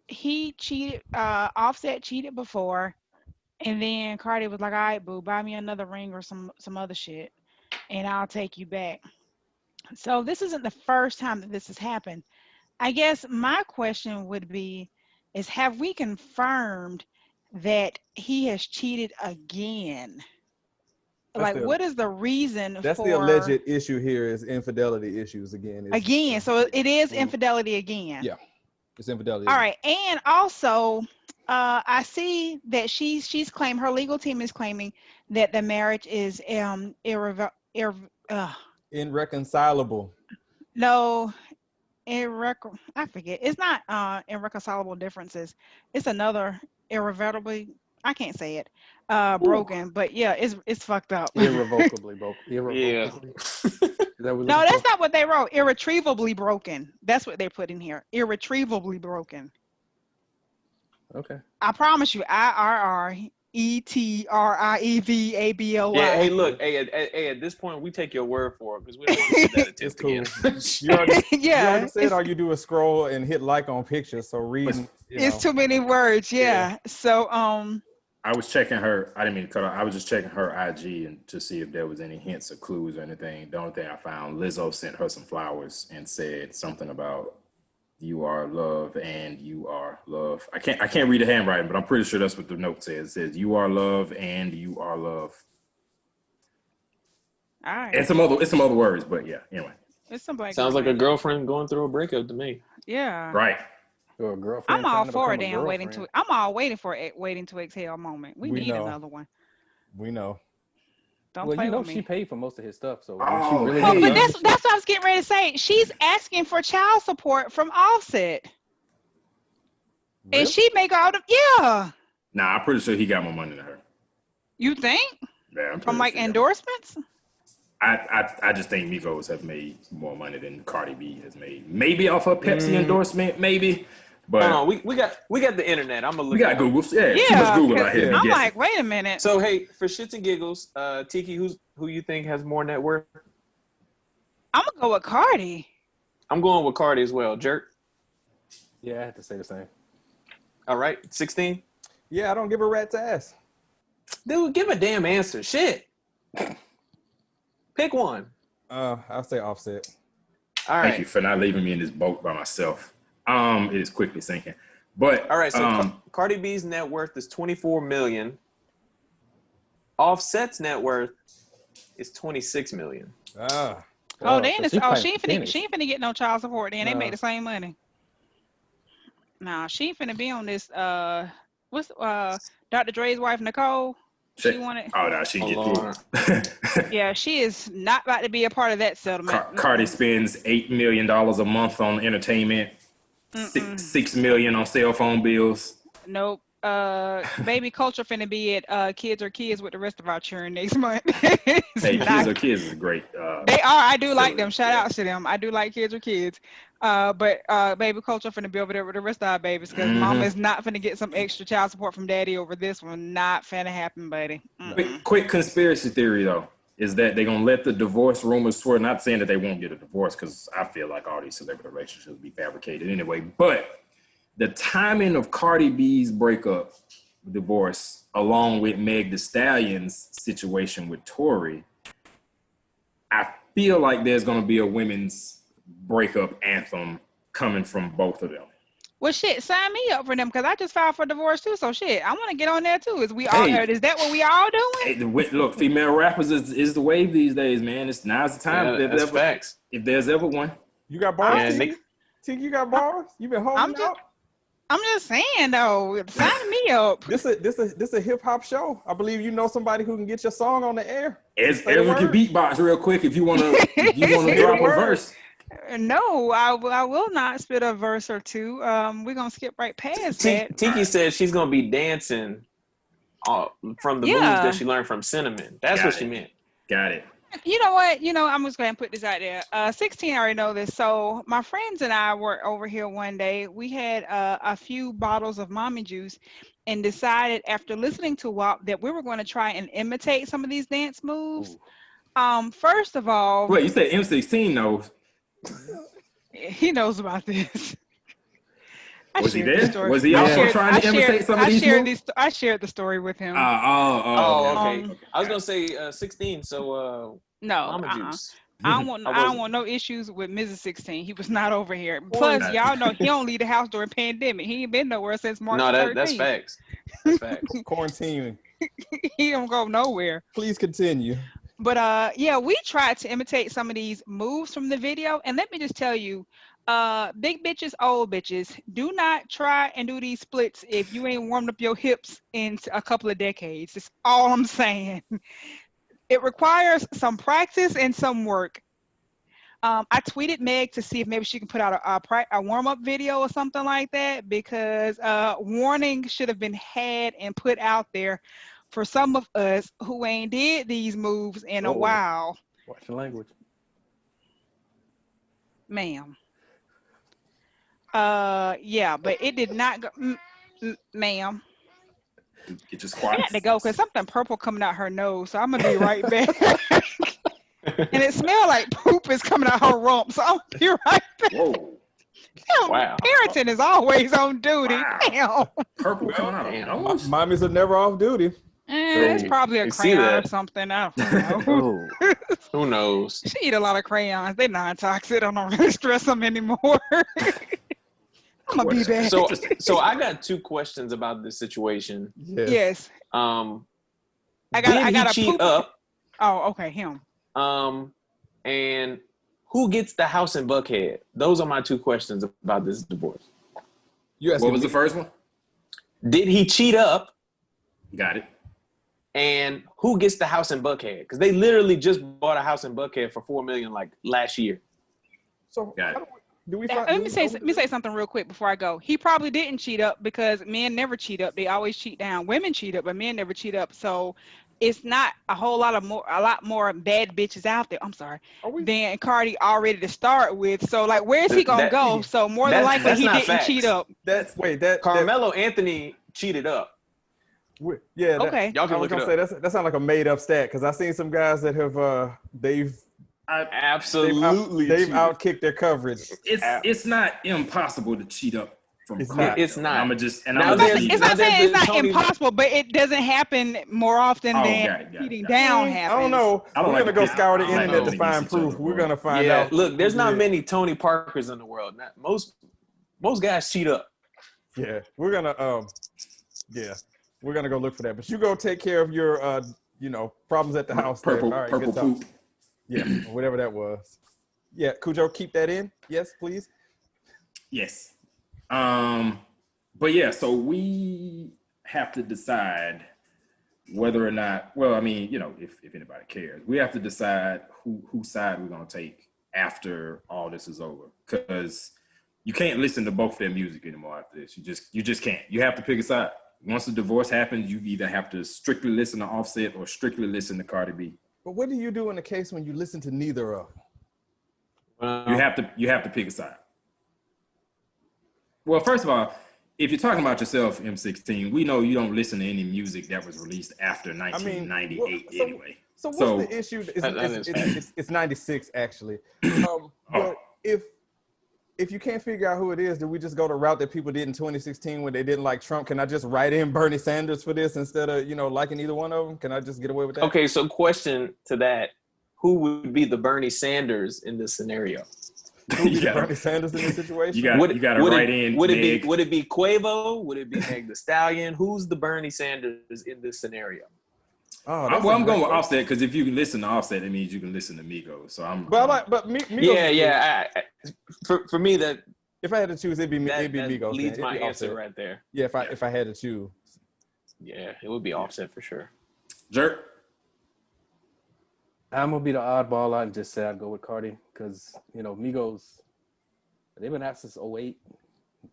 He cheated, Offset cheated before, and then Cardi was like, all right, boo, buy me another ring or some other shit, and I'll take you back. So this isn't the first time that this has happened. I guess my question would be, is have we confirmed that he has cheated again? What is the reason that's for the alleged issue here is infidelity issues again. Again, so it is infidelity again. Yeah, it's infidelity. All right, and also, I see that she's claimed, her legal team is claiming that the marriage is irreconcilable. No, I forget. It's not irreconcilable differences. It's another irrevotably. I can't say it. Broken, but yeah, it's fucked up. Irrevocably broken. Yeah. No, that's not what they wrote. Irretrievably broken. That's what they put in here. Irretrievably broken. Okay. I promise you, IRRETRIEVABLY. Yeah. Hey, look. Hey, at this point, we take your word for it because we don't want to do that It's attempt cool. again. You already Yeah, said all you do is scroll and hit like on pictures. So reading, it's too many words. Yeah. So I was checking her. I didn't mean to cut off. I was just checking her IG and to see if there was any hints or clues or anything. The only thing I found, Lizzo sent her some flowers and said something about "you are love" and "you are love." I can't read the handwriting, but I'm pretty sure that's what the note says. It says "you are love" and "you are love." all right. And some other words, but yeah. Anyway, It's some black Sounds like a girl. girlfriend going through a breakup to me. Yeah. right. Or a girlfriend. I'm all trying to for a become damn girlfriend. I'm all waiting for a waiting to exhale moment. We need know. another one. We know. Don't Well, play you know with she me. paid for most of his stuff, so Oh, she really Well, hey. but that's what I was getting ready to say. She's asking for child support from Offset, Really? and she make all the yeah. Nah, I'm pretty sure he got more money than her. You think Yeah, I'm from pretty like sure he got endorsements? I just think Migos have made more money than Cardi B has made. Maybe off her Pepsi endorsement, maybe. But Hold on, we got the internet. I'm gonna look. we got it up. Google. Yeah, too Yeah, much Google 'cause out here. I'm guessing. like, wait a minute. So hey, for shits and giggles, Tiki, who you think has more net worth? I'm gonna go with Cardi. I'm going with Cardi as well. Jerk. Yeah, I had to say the same. All right, 16. Yeah, I don't give a rat's ass. Dude, give a damn answer. Shit. Pick one. I'll say Offset. All Thank you right. for not leaving me in this boat by myself. It is quickly sinking. But All right. So Cardi B's net worth is 24 million. Offset's net worth is 26 million. Ah, Oh, then so she ain't finna get no child support. Then they No. make the same money. Nah, she ain't finna be on this. What's Dr. Dre's wife Nicole? She wanted. Oh no, she Hold get through. Yeah, she is not about to be a part of that settlement. Cardi spends $8 million a month on entertainment, $6 million on cell phone bills. Nope. Baby culture finna be at Kids Are Kids with the rest of our children next month. Hey, Not- Kids Are Kids is great. They are. I do like them. Shout yeah. outs to them. I do like Kids Are Kids. But baby culture finna be over there with the rest of our babies because mama is not finna get some extra child support from daddy over this one. Not finna happen, buddy. Quick conspiracy theory though is that they're gonna let the divorce rumors swirl. Not saying that they won't get a divorce because I feel like all these celebrity relationships be fabricated anyway. But the timing of Cardi B's breakup, divorce, along with Meg Thee Stallion's situation with Tory, I feel like there's gonna be a women's breakup anthem coming from both of them. Well, shit, sign me up for them because I just filed for divorce too. So shit, I want to get on there too. Is that what we all doing? Hey, look, female rappers is the wave these days, man. Now's the time. Yeah, that's facts. If there's ever one. you got bars? Yeah, Tiki? Nick- Tiki, you got bars? You been holding out? I'm just saying though, sign me up. This a hip hop show. I believe you know somebody who can get your song on the air. Everyone can beatbox real quick if you wanna drop a verse. No, I will not spit a verse or two. We're gonna skip right past that. Tiki said she's gonna be dancing from the moves that she learned from Cinnamon. That's what she meant. Got it. You know what? I'm just going to put this out there. 16 already know this. So my friends and I were over here one day. We had a few bottles of mommy juice and decided after listening to WAP that we were going to try and imitate some of these dance moves. First of all. Wait, you said M16 knows? He knows about this. Was he there? Was he also trying to imitate some of these moves? I shared the story with him. Okay. I was gonna say 16. So no, Mama Juice. I don't want no issues with Mrs. 16. He was not over here. Plus, y'all know he don't leave the house during pandemic. He ain't been nowhere since March 13th. That's facts. That's facts. Quarantine. He don't go nowhere. Please continue. But we tried to imitate some of these moves from the video, and let me just tell you. Big bitches, old bitches, do not try and do these splits if you ain't warmed up your hips in a couple of decades. That's all I'm saying. It requires some practice and some work. I tweeted Meg to see if maybe she can put out a warm-up video or something like that, because warning should have been had and put out there for some of us who ain't did these moves in a while. Watch the language. Ma'am. But it did not go, ma'am. Get your squats. I had to go because something purple coming out her nose, so I'm gonna be right back. And it smelled like poop is coming out her rump, so I'm gonna be right back. Whoa. Damn, wow. Parenting is always on duty. Wow. Damn. Purple coming out her nose. Mommies are never off duty. It's probably a crayon or something. I don't know. Who knows? She eat a lot of crayons. They're non-toxic. I don't really stress them anymore. I'm gonna be back. So I got two questions about this situation. Yes. I got a cheat up. Oh, okay, him. And who gets the house in Buckhead? Those are my two questions about this divorce. What was the first one? Did he cheat up? Got it. And who gets the house in Buckhead? Because they literally just bought a house in Buckhead for $4 million like last year. So got it. Let me say something real quick before I go. He probably didn't cheat up because men never cheat up. They always cheat down. Women cheat up, but men never cheat up. So it's not a lot more bad bitches out there. I'm sorry. Than Cardi already to start with. So like, where's he gonna go? So more than likely he didn't cheat up. Carmelo Anthony cheated up. Yeah. Okay. Y'all can look it up. That sounds like a made up stat because I've seen some guys that have they've outkicked their coverage. It's not impossible to cheat up from Cardi. It's not. It's not impossible, but it doesn't happen more often than cheating down happens. I don't know. We're gonna go scour the internet to find proof. We're gonna find out. Look, there's not many Tony Parkers in the world. Most guys cheat up. Yeah, we're gonna go look for that. But you go take care of your problems at the house. Purple poop. Yeah, whatever that was. Yeah, Khujoe, keep that in. Yes, please. Yes. But yeah, so we have to decide whether or not, if anybody cares, we have to decide whose side we're going to take after all this is over. Because you can't listen to both their music anymore after this. You just can't. You have to pick a side. Once the divorce happens, you either have to strictly listen to Offset or strictly listen to Cardi B. But what do you do in the case when you listen to neither of them? You have to pick a side. Well, first of all, if you're talking about yourself, M16, we know you don't listen to any music that was released after 1998 anyway. So what's the issue? It's 96 actually. But if you can't figure out who it is, do we just go the route that people did in 2016 when they didn't like Trump? Can I just write in Bernie Sanders for this instead of, liking either one of them? Can I just get away with that? Okay, so question to that. Who would be the Bernie Sanders in this scenario? Bernie Sanders in this situation? You got to write in. Would it be Quavo? Would it be Meg Thee Stallion? Who's the Bernie Sanders in this scenario? I'm going with Offset because if you can listen to Offset, it means you can listen to Migos. So Migos. Yeah. For me, that if I had to choose, it'd be Migos. That leads my answer right there. Yeah, if I had to choose. Yeah, it would be Offset for sure. Jerk. I'm gonna be the oddball out and just say I'd go with Cardi because Migos, they've been out since 2008.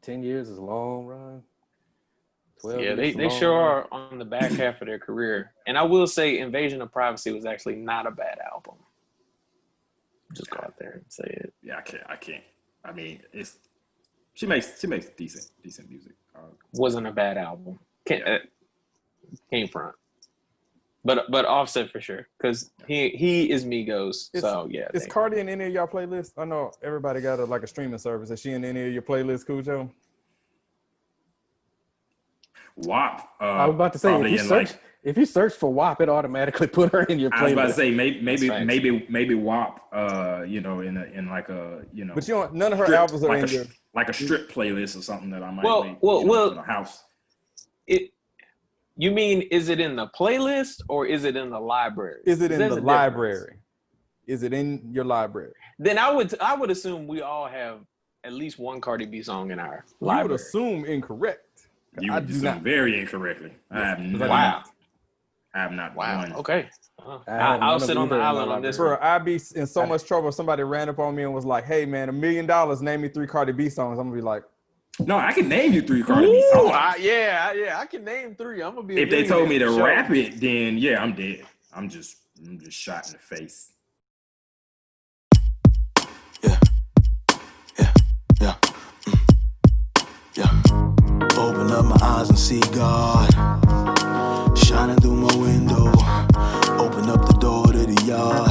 10 years is a long run. 12 Yeah, years they long, sure man. are on the back half of their career. And I will say Invasion of Privacy was actually not a bad album. Just go out there and say it. Yeah, I can't. I mean, she makes decent music. Wasn't a bad album. Yeah. Came front. But Offset for sure. Because he is Migos. So yeah. Is Cardi in any of y'all playlists? I know everybody got a streaming service. Is she in any of your playlists, Khujoe? WAP. I was about to say if you search for WAP, it automatically put her in your playlist. I was about to say maybe WAP. In like a But none of her albums are in there. Like a strip playlist or something that I might make. For the house. You mean is it in the playlist or is it in the library? Is it in the library? Is it in your library? Then I would assume we all have at least one Cardi B song in our library. You would assume incorrect. You would assume very incorrectly. I have not. Wow. I have not. Wow. One. Okay. I'll sit on the island on this. Bro, I'd be in so much trouble if somebody ran up on me and was like, "Hey man, $1 million, name me 3 Cardi B songs." I'm gonna be like, "No, I can name you 3 Cardi B songs." I can name 3. I'm gonna be. If they told me to rap it, then yeah, I'm dead. I'm just shot in the face. Yeah. Open up my eyes and see God shining through my window. Open up the door to the yard.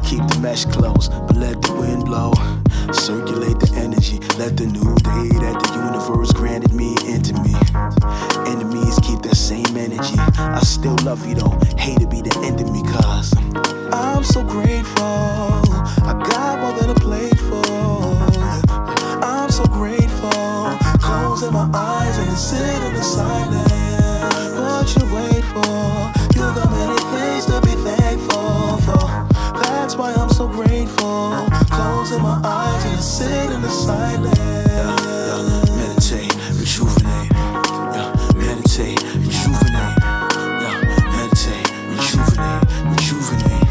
Keep the mesh closed, but let the wind blow. Circulate the energy. Let the new day that the universe granted me into me. Enemies keep that same energy. I still love you though. Hate to be the end of me, cause I'm so grateful. I got more than a plate for. I'm so grateful. Closing my eyes and sit in the silence. What you wait for? You got many things to be thankful for. That's why I'm so grateful. Closing my eyes and sit in the silence. Meditate, rejuvenate. Meditate, rejuvenate. Meditate, rejuvenate, rejuvenate.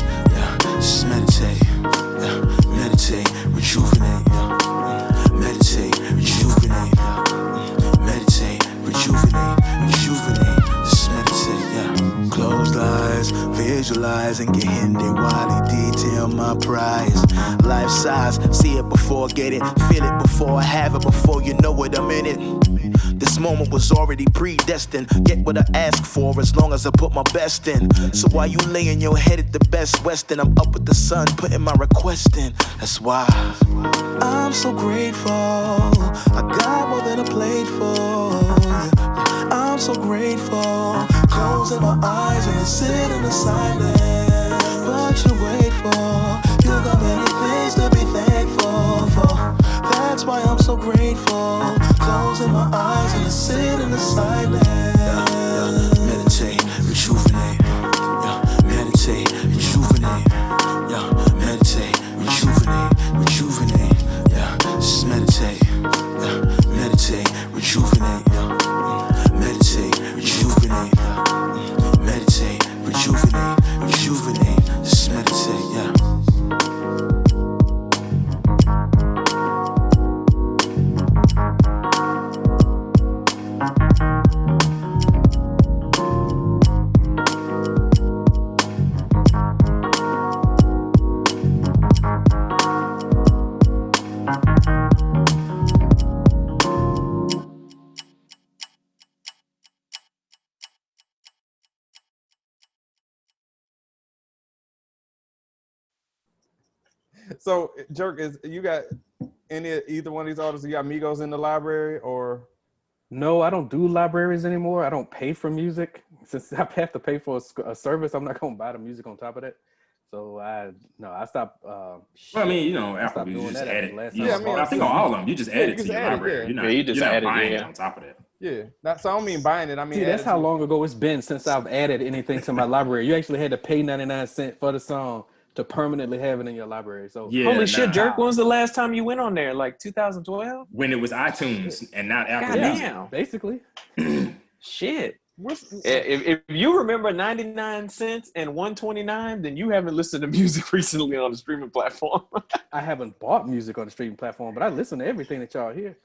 Just meditate. Meditate, rejuvenate. Meditate, rejuvenate. Meditate, rejuvenate, rejuvenate. Just meditate, Closed eyes, visualize and get hindered while they detail my prize. Life size, see it before I get it. Feel it before I have it, before you know it, I'm in it. This moment was already predestined. Get what I ask for as long as I put my best in. So while you laying your head at the Best Western, I'm up with the sun putting my request in. That's why I'm so grateful. I got more than a plate for. I'm so grateful. Closing my eyes and sit in the silence. What you wait for? You got many things to be thankful for. That's why I'm so grateful. Closing my eyes and sit in the silence. Meditate, rejuvenate. Meditate, rejuvenate. Meditate, rejuvenate, rejuvenate. Just meditate. Meditate, rejuvenate. Meditate, rejuvenate. Meditate, rejuvenate, rejuvenate. Just meditate, So, Jerk, you got either one of these artists? You got Migos in the library, or? No, I don't do libraries anymore. I don't pay for music. Since I have to pay for a service, I'm not gonna buy the music on top of that. So I stopped. Well, I mean, Apple, you just add it. I think on all of them, you just add it to your library. You just add it buying it on top of that. Yeah, so I don't mean buying it. I mean, that's how long ago it's been since I've added anything to my library. You actually had to pay 99 cents for the song to permanently have it in your library. So holy shit, Jerk! When was the last time you went on there? Like 2012? When it was iTunes and not Apple Music. Basically. Shit. If you remember 99 cents and 129, then you haven't listened to music recently on the streaming platform. I haven't bought music on the streaming platform, but I listen to everything that y'all hear.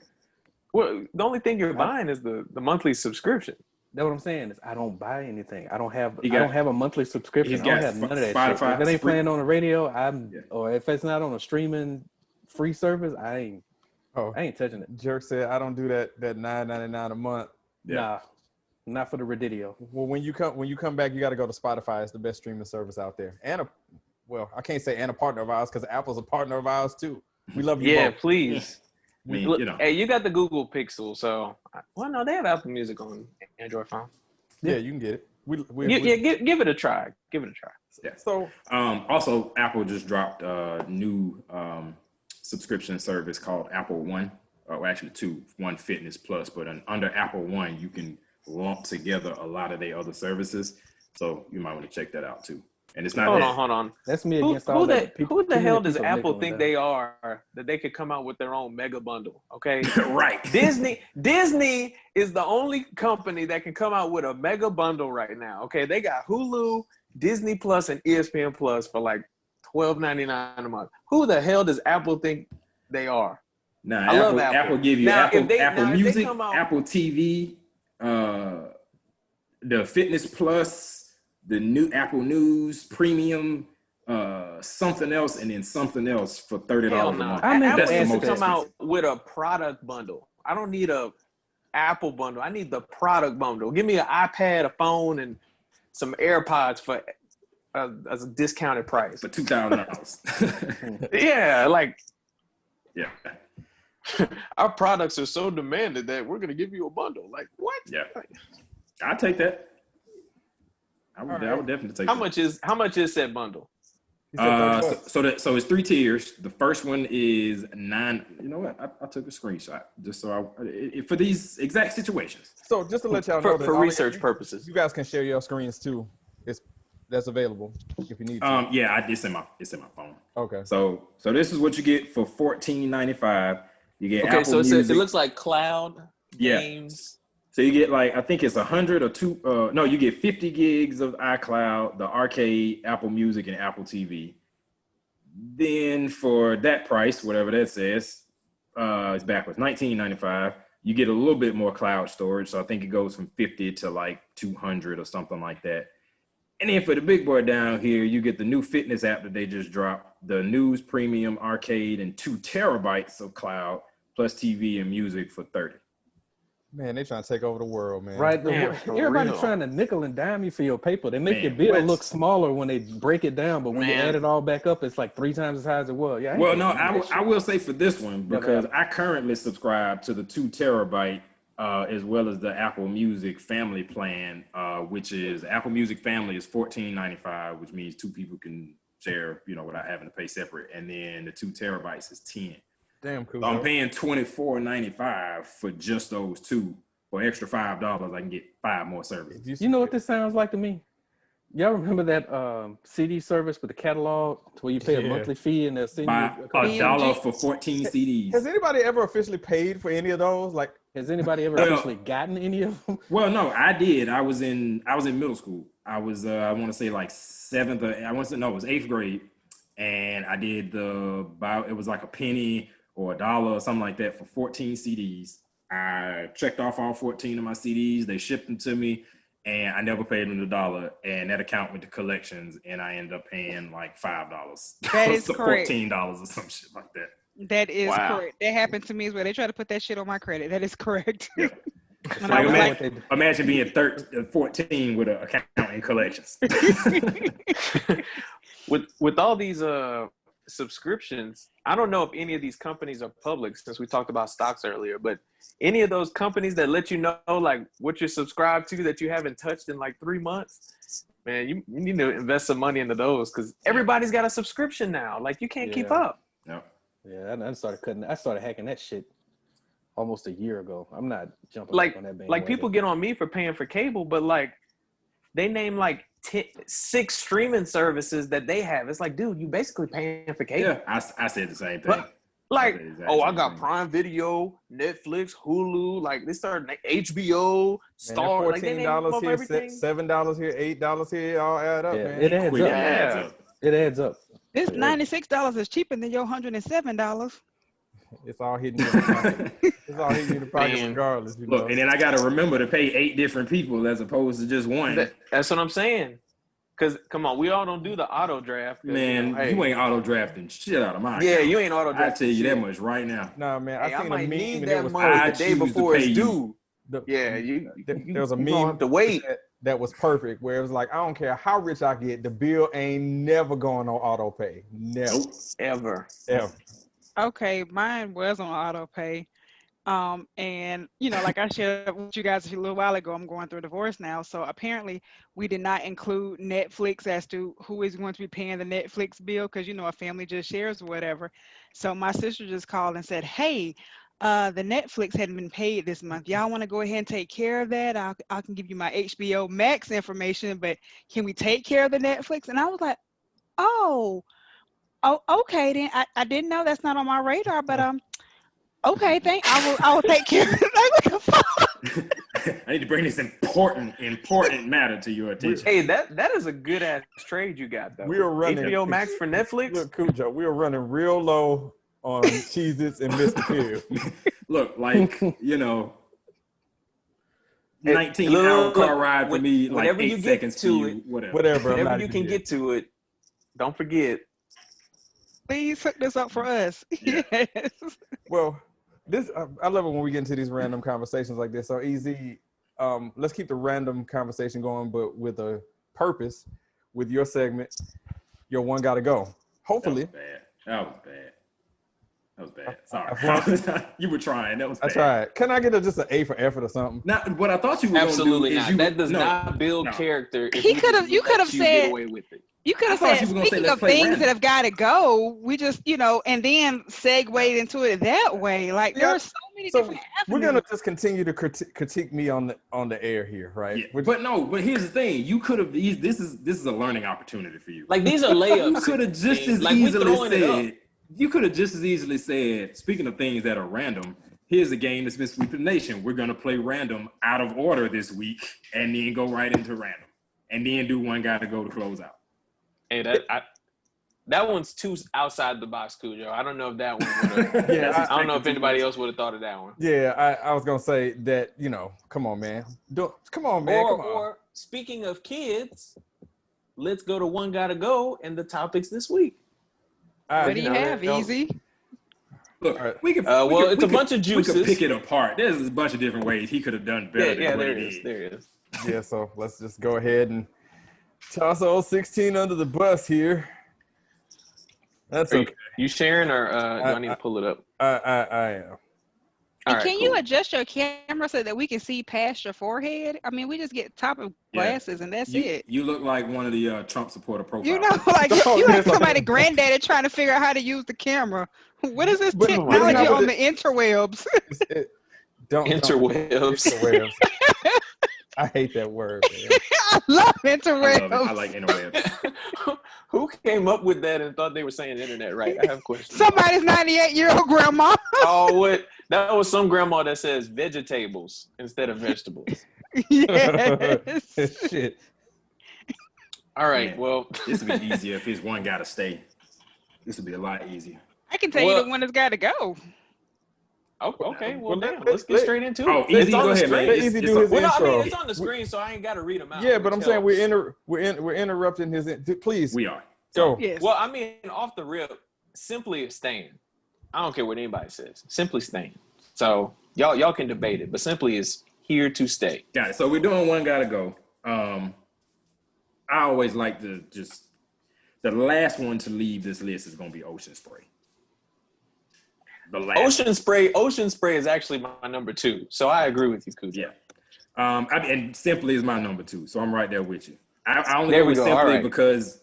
Well, the only thing you're buying is the monthly subscription. That's what I'm saying. Is I don't buy anything. I don't have He I don't got- have a monthly subscription. he's I don't got have none of that shit. Spotify, If it ain't Spree- playing on the radio, Yeah. or if it's not on a streaming free service, I ain't touching it. Jerk said, I don't do that $9.99 a month. Yeah. Nah, not for the Radidio. Well, when you come back, you got to go to Spotify. It's the best streaming service out there. And I can't say and a partner of ours because Apple's a partner of ours too. We love you Yeah, both. please. I mean, Look, you know. hey, you got the Google Pixel, so well, no, they have Apple Music on Android phone. Yeah, you can get it. Give it a try. Give it a try. Yeah. So also, Apple just dropped a new subscription service called Apple One, or actually two, One Fitness Plus. But under Apple One, you can lump together a lot of their other services. So you might want to check that out too. And it's not Hold on. That's me Who against all that. who the too hell many does people Apple nickel think and they are that they could come out with their own mega bundle? Okay. right. Disney is the only company that can come out with a mega bundle right now. Okay, they got Hulu, Disney Plus, and ESPN Plus for like $12.99 a month. Who the hell does Apple think they are? Now, I love Apple. Apple give you Now, Apple, if they Music, come out- Apple TV, the Fitness Plus, the new Apple News Premium, something else, and then something else for $30 Hell a no. month. I'm Apple That's the has to most come out expensive. with a product bundle. I don't need a Apple bundle. I need the product bundle. Give me an iPad, a phone, and some AirPods for a discounted price. For $2,000. Yeah, like yeah, our products are so demanded that we're gonna give you a bundle. Like what? yeah. I'll take that. I would definitely take that. How much is said bundle? So it's 3 tiers. The first one is $9. You know what? I took a screenshot just so for these exact situations. So just to let y'all know that For all research you purposes. you guys can share your screens too. That's available if you need to. Yeah, it's in my phone. Okay. So this is what you get for $14.95. You get Okay, Apple so it Music. looks like cloud Yeah. games. So you get I think it's 100 or two. No, you get 50 gigs of iCloud, the Arcade, Apple Music, and Apple TV. Then for that price, whatever that says, it's backwards. $19.95. You get a little bit more cloud storage. So I think it goes from 50 to like 200 or something like that. And then for the big boy down here, you get the new fitness app that they just dropped, the News Premium, Arcade, and 2 terabytes of cloud plus TV and music for $30. Man, they trying to take over the world, man. Right. Man, for Everybody's real. trying to nickel and dime you for your paper. They make Man, your bill what? look smaller when they break it down, but when you Man. add it all back up, it's like 3 times as high as it was. Yeah. Well, no, I will say for this one, because Yeah, I currently subscribe to the 2 terabyte as well as the Apple Music family plan, which is Apple Music family is $14.95, which means 2 people can share, without having to pay separate. And then the 2 terabytes is $10. Damn cool. So I'm paying $24.95 for just those 2. For extra $5, I can get 5 more services. You know what this sounds like to me? Y'all remember that CD service with the catalog to where you pay a monthly fee and they'll send Buy you $1 for 14 CDs. Has anybody ever officially paid for any of those? Like, Has anybody ever actually gotten any of them? Well, no, I did. I was in middle school. I was I want to say like 7th or it was 8th grade, and I did it was like a penny or $1 or something like that for 14 CDs. I checked off all 14 of my CDs. They shipped them to me, and I never paid them $1. And that account went to collections, and I ended up paying like $5. That is so correct. $14 or some shit like that. That is Wow. correct. That happened to me as well. They try to put that shit on my credit. That is correct. Yeah. And I Like, was imagine being 14 with an account in collections. With all these subscriptions, I don't know if any of these companies are public since we talked about stocks earlier, but any of those companies that let you know like what you're subscribed to that you haven't touched in like 3 months, man, you need to invest some money into those because everybody's got a subscription now. Like you can't keep up. No. Yeah, I started hacking that shit almost a year ago. I'm not jumping Like back on that bandwagon. like people get on me for paying for cable, but like they name like 6 streaming services that they have. It's like, dude, you basically paying for cable. Yeah, I said the same thing. But, like, I said the exact I same got thing. Prime Video, Netflix, Hulu. Like they started HBO, Star. man, Like they name $14 off here, everything. $7 here, $8 here, all add up, Yeah, man. it adds Quick up. adds Yeah. up. It adds up. This $96 is cheaper than your $107. It's all hitting you in the pocket. It's all hitting you in the pocket regardless. You know? Look, and then I got to remember to pay 8 different people as opposed to just one. That's what I'm saying. Because, come on, we all don't do the auto draft. Man, you ain't auto drafting shit out of mine. Yeah, you ain't auto drafting. I tell you that much right now. Nah, man, I seen might a meme need and that it was money the day before it's due. there was a meme to wait. That was perfect, where it was like, I don't care how rich I get, the bill ain't never going on auto pay. Never. Nope. Ever. Okay, mine was on auto pay. And like I shared with you guys a little while ago, I'm going through a divorce now. So apparently we did not include Netflix as to who is going to be paying the Netflix bill, because a family just shares or whatever. So my sister just called and said, hey, the Netflix hadn't been paid this month. Y'all want to go ahead and take care of that? I can give you my HBO Max information, but can we take care of the Netflix? And I was like, oh, okay, then I didn't know, that's not on my radar, but okay, I will take care of it. I need to bring this important matter to your attention. Hey, that is a good ass trade you got though. We are running HBO Max for Netflix. Look, Khujoe, we are running real low on Cheez-Its and Mr. Pibb. Look, 19-hour car ride for me, like 8 seconds to you, whatever. Whenever you can get to it, don't forget. Please hook this up for us. Yeah. Yes. Well, I love it when we get into these random conversations like this. So easy. Let's keep the random conversation going, but with a purpose. With your segment, your one gotta go. Hopefully. That was bad. Sorry. You were trying. That was bad. I tried. Can I get just an A for effort or something? Now, what I thought you were absolutely gonna do not. That does not build character. You could have said. Get away with it. You could have said, speaking of things that have got to go, we just, and then segued into it that way. Like, there are so many different avenues. We're going to just continue to critique me on the air here, right? Yeah. But here's the thing. You could have, this is a learning opportunity for you. Like, these are layups. You could have just as easily said, speaking of things that are random, here's a game that's been sweeping the nation. We're going to play random out of order this week and then go right into random and then do one guy to go to close out. Hey, that one's too outside the box, Khujoe. I don't know if that one would have. Yeah, I don't know if anybody else would have thought of that one. Yeah, I was gonna say that. Come on, man. Come on, man. Or speaking of kids, let's go to one gotta go and the topics this week. What do you have, Easy? Look, it's a bunch of juices. We could pick it apart. There's a bunch of different ways he could have done better. Yeah, there it is. Yeah, so let's just go ahead and toss old 16 under the bus here. That's okay. You sharing or do I need to pull it up? I am. And can you adjust your camera so that we can see past your forehead? I mean, we just get top of glasses and that's it. You look like one of the Trump supporter profiles. You like somebody granddaddy trying to figure out how to use the camera. What is this technology on the interwebs? Interwebs. I hate that word, man. I love interwebs. I like interwebs. Who came up with that and thought they were saying internet right? I have questions. Somebody's 98-year-old grandma. Oh, what? That was some grandma that says vegetables instead of vegetables. Yes. Shit. All right, Man, well. This would be easier if his one got to stay. This would be a lot easier. I can tell you the one that's got to go. Oh, okay, well, let's get straight into it. Easy, go ahead, man. Easy do his intro. It's on the screen, so I ain't got to read them out. Yeah, but I'm saying we're interrupting his. Please, we are. Go. Yes. Well, I mean, off the rip, simply staying. I don't care what anybody says. Simply staying. So y'all can debate it, but simply is here to stay. Got it. So we're doing one gotta go. I always like to just the last one to leave this list is gonna be Ocean Spray. Ocean Spray is actually my number 2. So I agree with you, Khujoe. Yeah. And Simply is my number 2. So I'm right there with you. I only go with Simply because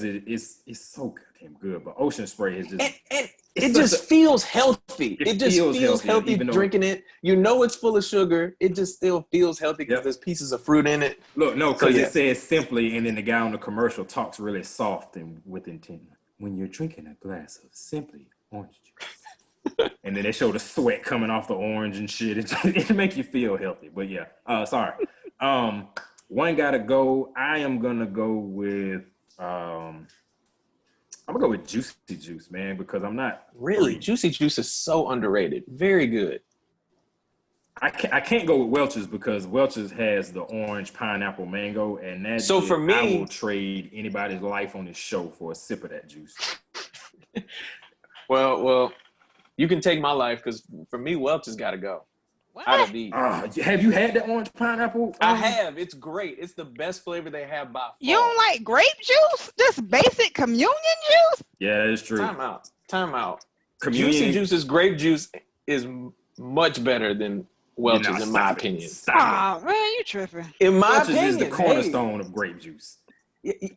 it's so goddamn good. But Ocean Spray is just and it just feels healthy. It just feels healthy drinking it. You know it's full of sugar. It just still feels healthy because there's pieces of fruit in it. Look, no, because it says Simply, and then the guy on the commercial talks really soft and with intent. When you're drinking a glass of Simply orange juice. And then they show the sweat coming off the orange and shit. It make you feel healthy. But yeah, sorry. One gotta go. I am gonna go with I'm gonna go with Juicy Juice, man, because I'm not Really, Juicy Juice is so underrated. Very good. I can't go with Welch's because Welch's has the orange, pineapple, mango, and that. So for me, I will trade anybody's life on this show for a sip of that juice. Well, you can take my life because for me, Welch's got to go. What? Out of these, have you had the orange pineapple? I have. It's great. It's the best flavor they have by far. You don't like grape juice? Just basic communion juice? Yeah, that is true. Time out. Communion. Juicy Juice's grape juice is much better than Welch's, in my opinion. Oh, man, you tripping. In my Welch's opinion, is the cornerstone of grape juice.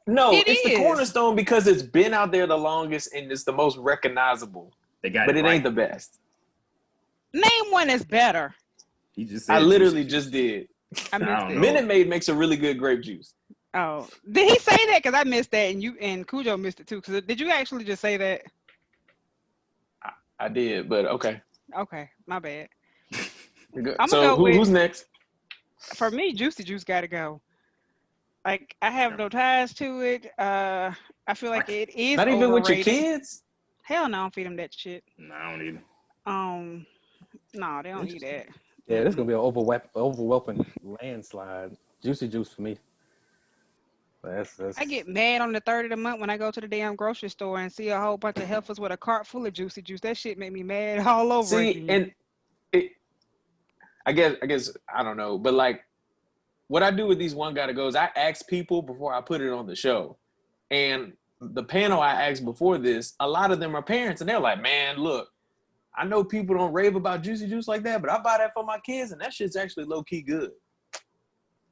No, It it's is. the cornerstone because it's been out there the longest and it's the most recognizable. They got But it it right. ain't the best. Name one that's better. He just said I literally Juicy just did. I I missed don't it. know. Minute Maid makes a really good grape juice. Oh, did he say that? Because I missed that, and you and Khujoe missed it too. Because did you actually just say that? I did, but okay. Okay, my bad. Good. I'ma So go with- who's next? For me, Juicy Juice got to go. Like I have no ties to it. I feel like it is Not even with your overrated. kids? Hell no, I don't feed them that shit. No, I don't either. No, they don't eat that. Yeah, this is gonna be an overwhelming landslide. Juicy Juice for me. That's I get mad on the 3rd of the month when I go to the damn grocery store and see a whole bunch of heifers with a cart full of Juicy Juice. That shit make me mad all over See, again. and I guess I don't know, but like what I do with these one gotta goes, I ask people before I put it on the show. And the panel I asked before this, a lot of them are parents, and they're like, man, look, I know people don't rave about Juicy Juice like that, but I buy that for my kids, and that shit's actually low-key good.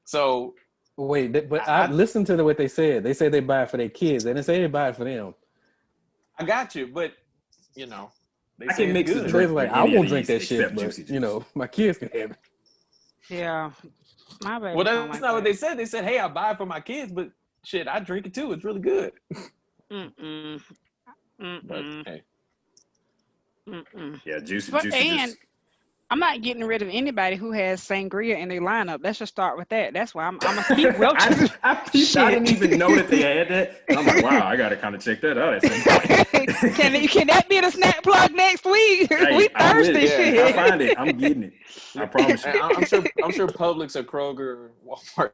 So wait, but I listened to what they said. They said they buy it for their kids. They didn't say they buy it for them. I got you, but you know, they I say can it's mix the good. drink. They're like, with I any of won't drink these that shit, except but Juicy you know, Juice. my kids can have it. Yeah, my bad. Well, that's not what they said. They said, hey, I buy it for my kids, but shit, I drink it too. It's really good. Mm-mm. But hey, Yeah, Juicy But, Juicy and Juice. I'm not getting rid of anybody who has sangria in their lineup. Let's just start with that. That's why I'm gonna keep Welch's. I didn't even know that they had that. I'm like, wow, I gotta kind of check that out at some point. Can that be the snack plug next week? Hey, We I'm with thirsty it. shit. If I find it, I'm getting it. I promise you. I'm sure Publix or Kroger, or Walmart.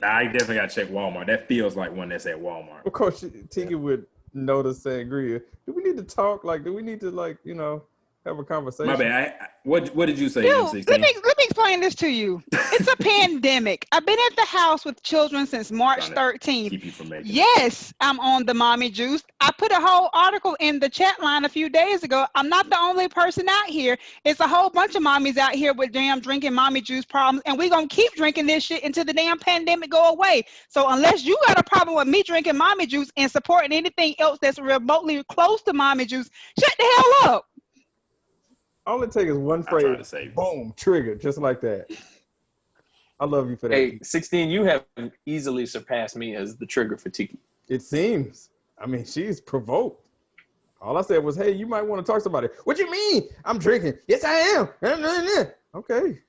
I definitely gotta check Walmart. That feels like one that's at Walmart. Of course, Tiki would know the sangria. Do we need to talk? Like, do we need to have a conversation? My bad. What did you say? Dude, M16? let me explain this to you. It's a pandemic. I've been at the house with children since March 13th. Keep you from making. Yes, I'm on the mommy juice. I put a whole article in the chat line a few days ago. I'm not the only person out here. It's a whole bunch of mommies out here with damn drinking mommy juice problems, and we're going to keep drinking this shit until the damn pandemic go away. So unless you got a problem with me drinking mommy juice and supporting anything else that's remotely close to mommy juice, shut the hell up. All it takes is one I tried to phrase. save you. Boom, triggered, just like that. I love you for that. Hey, 16, you have easily surpassed me as the trigger for Tiki. It seems. I mean, she's provoked. All I said was, hey, you might want to talk to somebody. What you mean? I'm drinking. Yes, I am. Okay.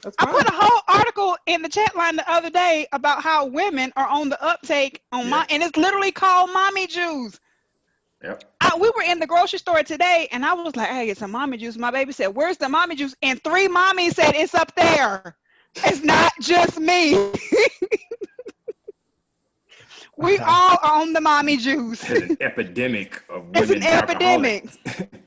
That's I fine. put a whole article in the chat line the other day about how women are on the uptake on and it's literally called mommy juice. Yep. We were in the grocery store today, and I was like, "Hey, get some mommy juice." My baby said, "Where's the mommy juice?" And 3 mommies said, "It's up there. It's not just me." We all are on the mommy juice. There's an epidemic of women. It's an epidemic. alcoholics.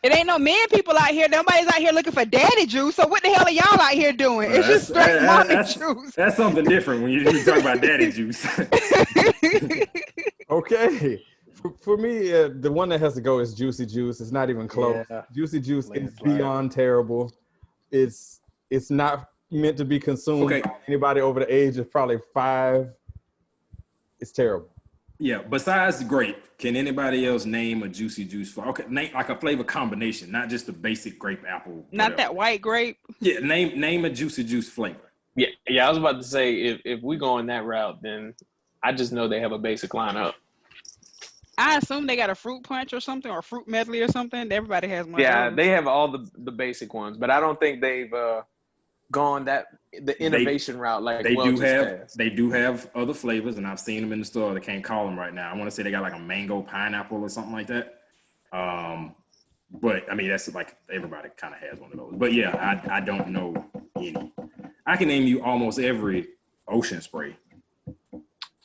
It ain't no men people out here. Nobody's out here looking for daddy juice. So what the hell are y'all out here doing? It's just straight mommy juice. That's something different when you talk about daddy juice. Okay. For me, the one that has to go is Juicy Juice. It's not even close. Yeah. Juicy Juice is Landslide. beyond terrible. It's not meant to be consumed by anybody over the age of probably 5. It's terrible. Yeah, besides grape, can anybody else name a Juicy Juice? Name like a flavor combination, not just the basic grape apple. Not whatever. that white grape. Yeah, name a Juicy Juice flavor. Yeah. I was about to say if we go in that route, then I just know they have a basic lineup. I assume they got a fruit punch or something, or fruit medley or something. Everybody has one. Yeah, of those. they have all the basic ones, but I don't think they've gone that the innovation route. Like they do have other flavors, and I've seen them in the store. I can't call them right now. I want to say they got like a mango pineapple or something like that. But I mean, that's like everybody kind of has one of those. But yeah, I don't know any. I can name you almost every ocean spray.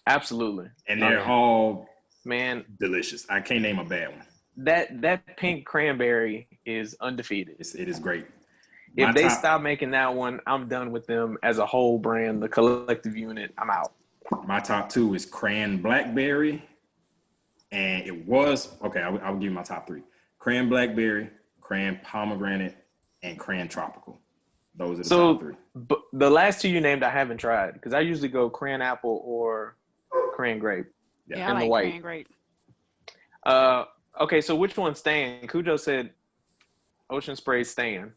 Absolutely. And they're all delicious. I can't name a bad one. That pink cranberry is undefeated. It is great. If they stop making that one, I'm done with them as a whole brand, the collective unit. I'm out. My top two is cran blackberry. And it was, okay, I'll give you my top three. Cran blackberry, cran pomegranate, and cran tropical. Those are the top three. But the last two you named, I haven't tried because I usually go cran apple or cran grape. Yeah, I like cran grape. Okay, so which one's staying? Khujoe said Ocean Spray staying.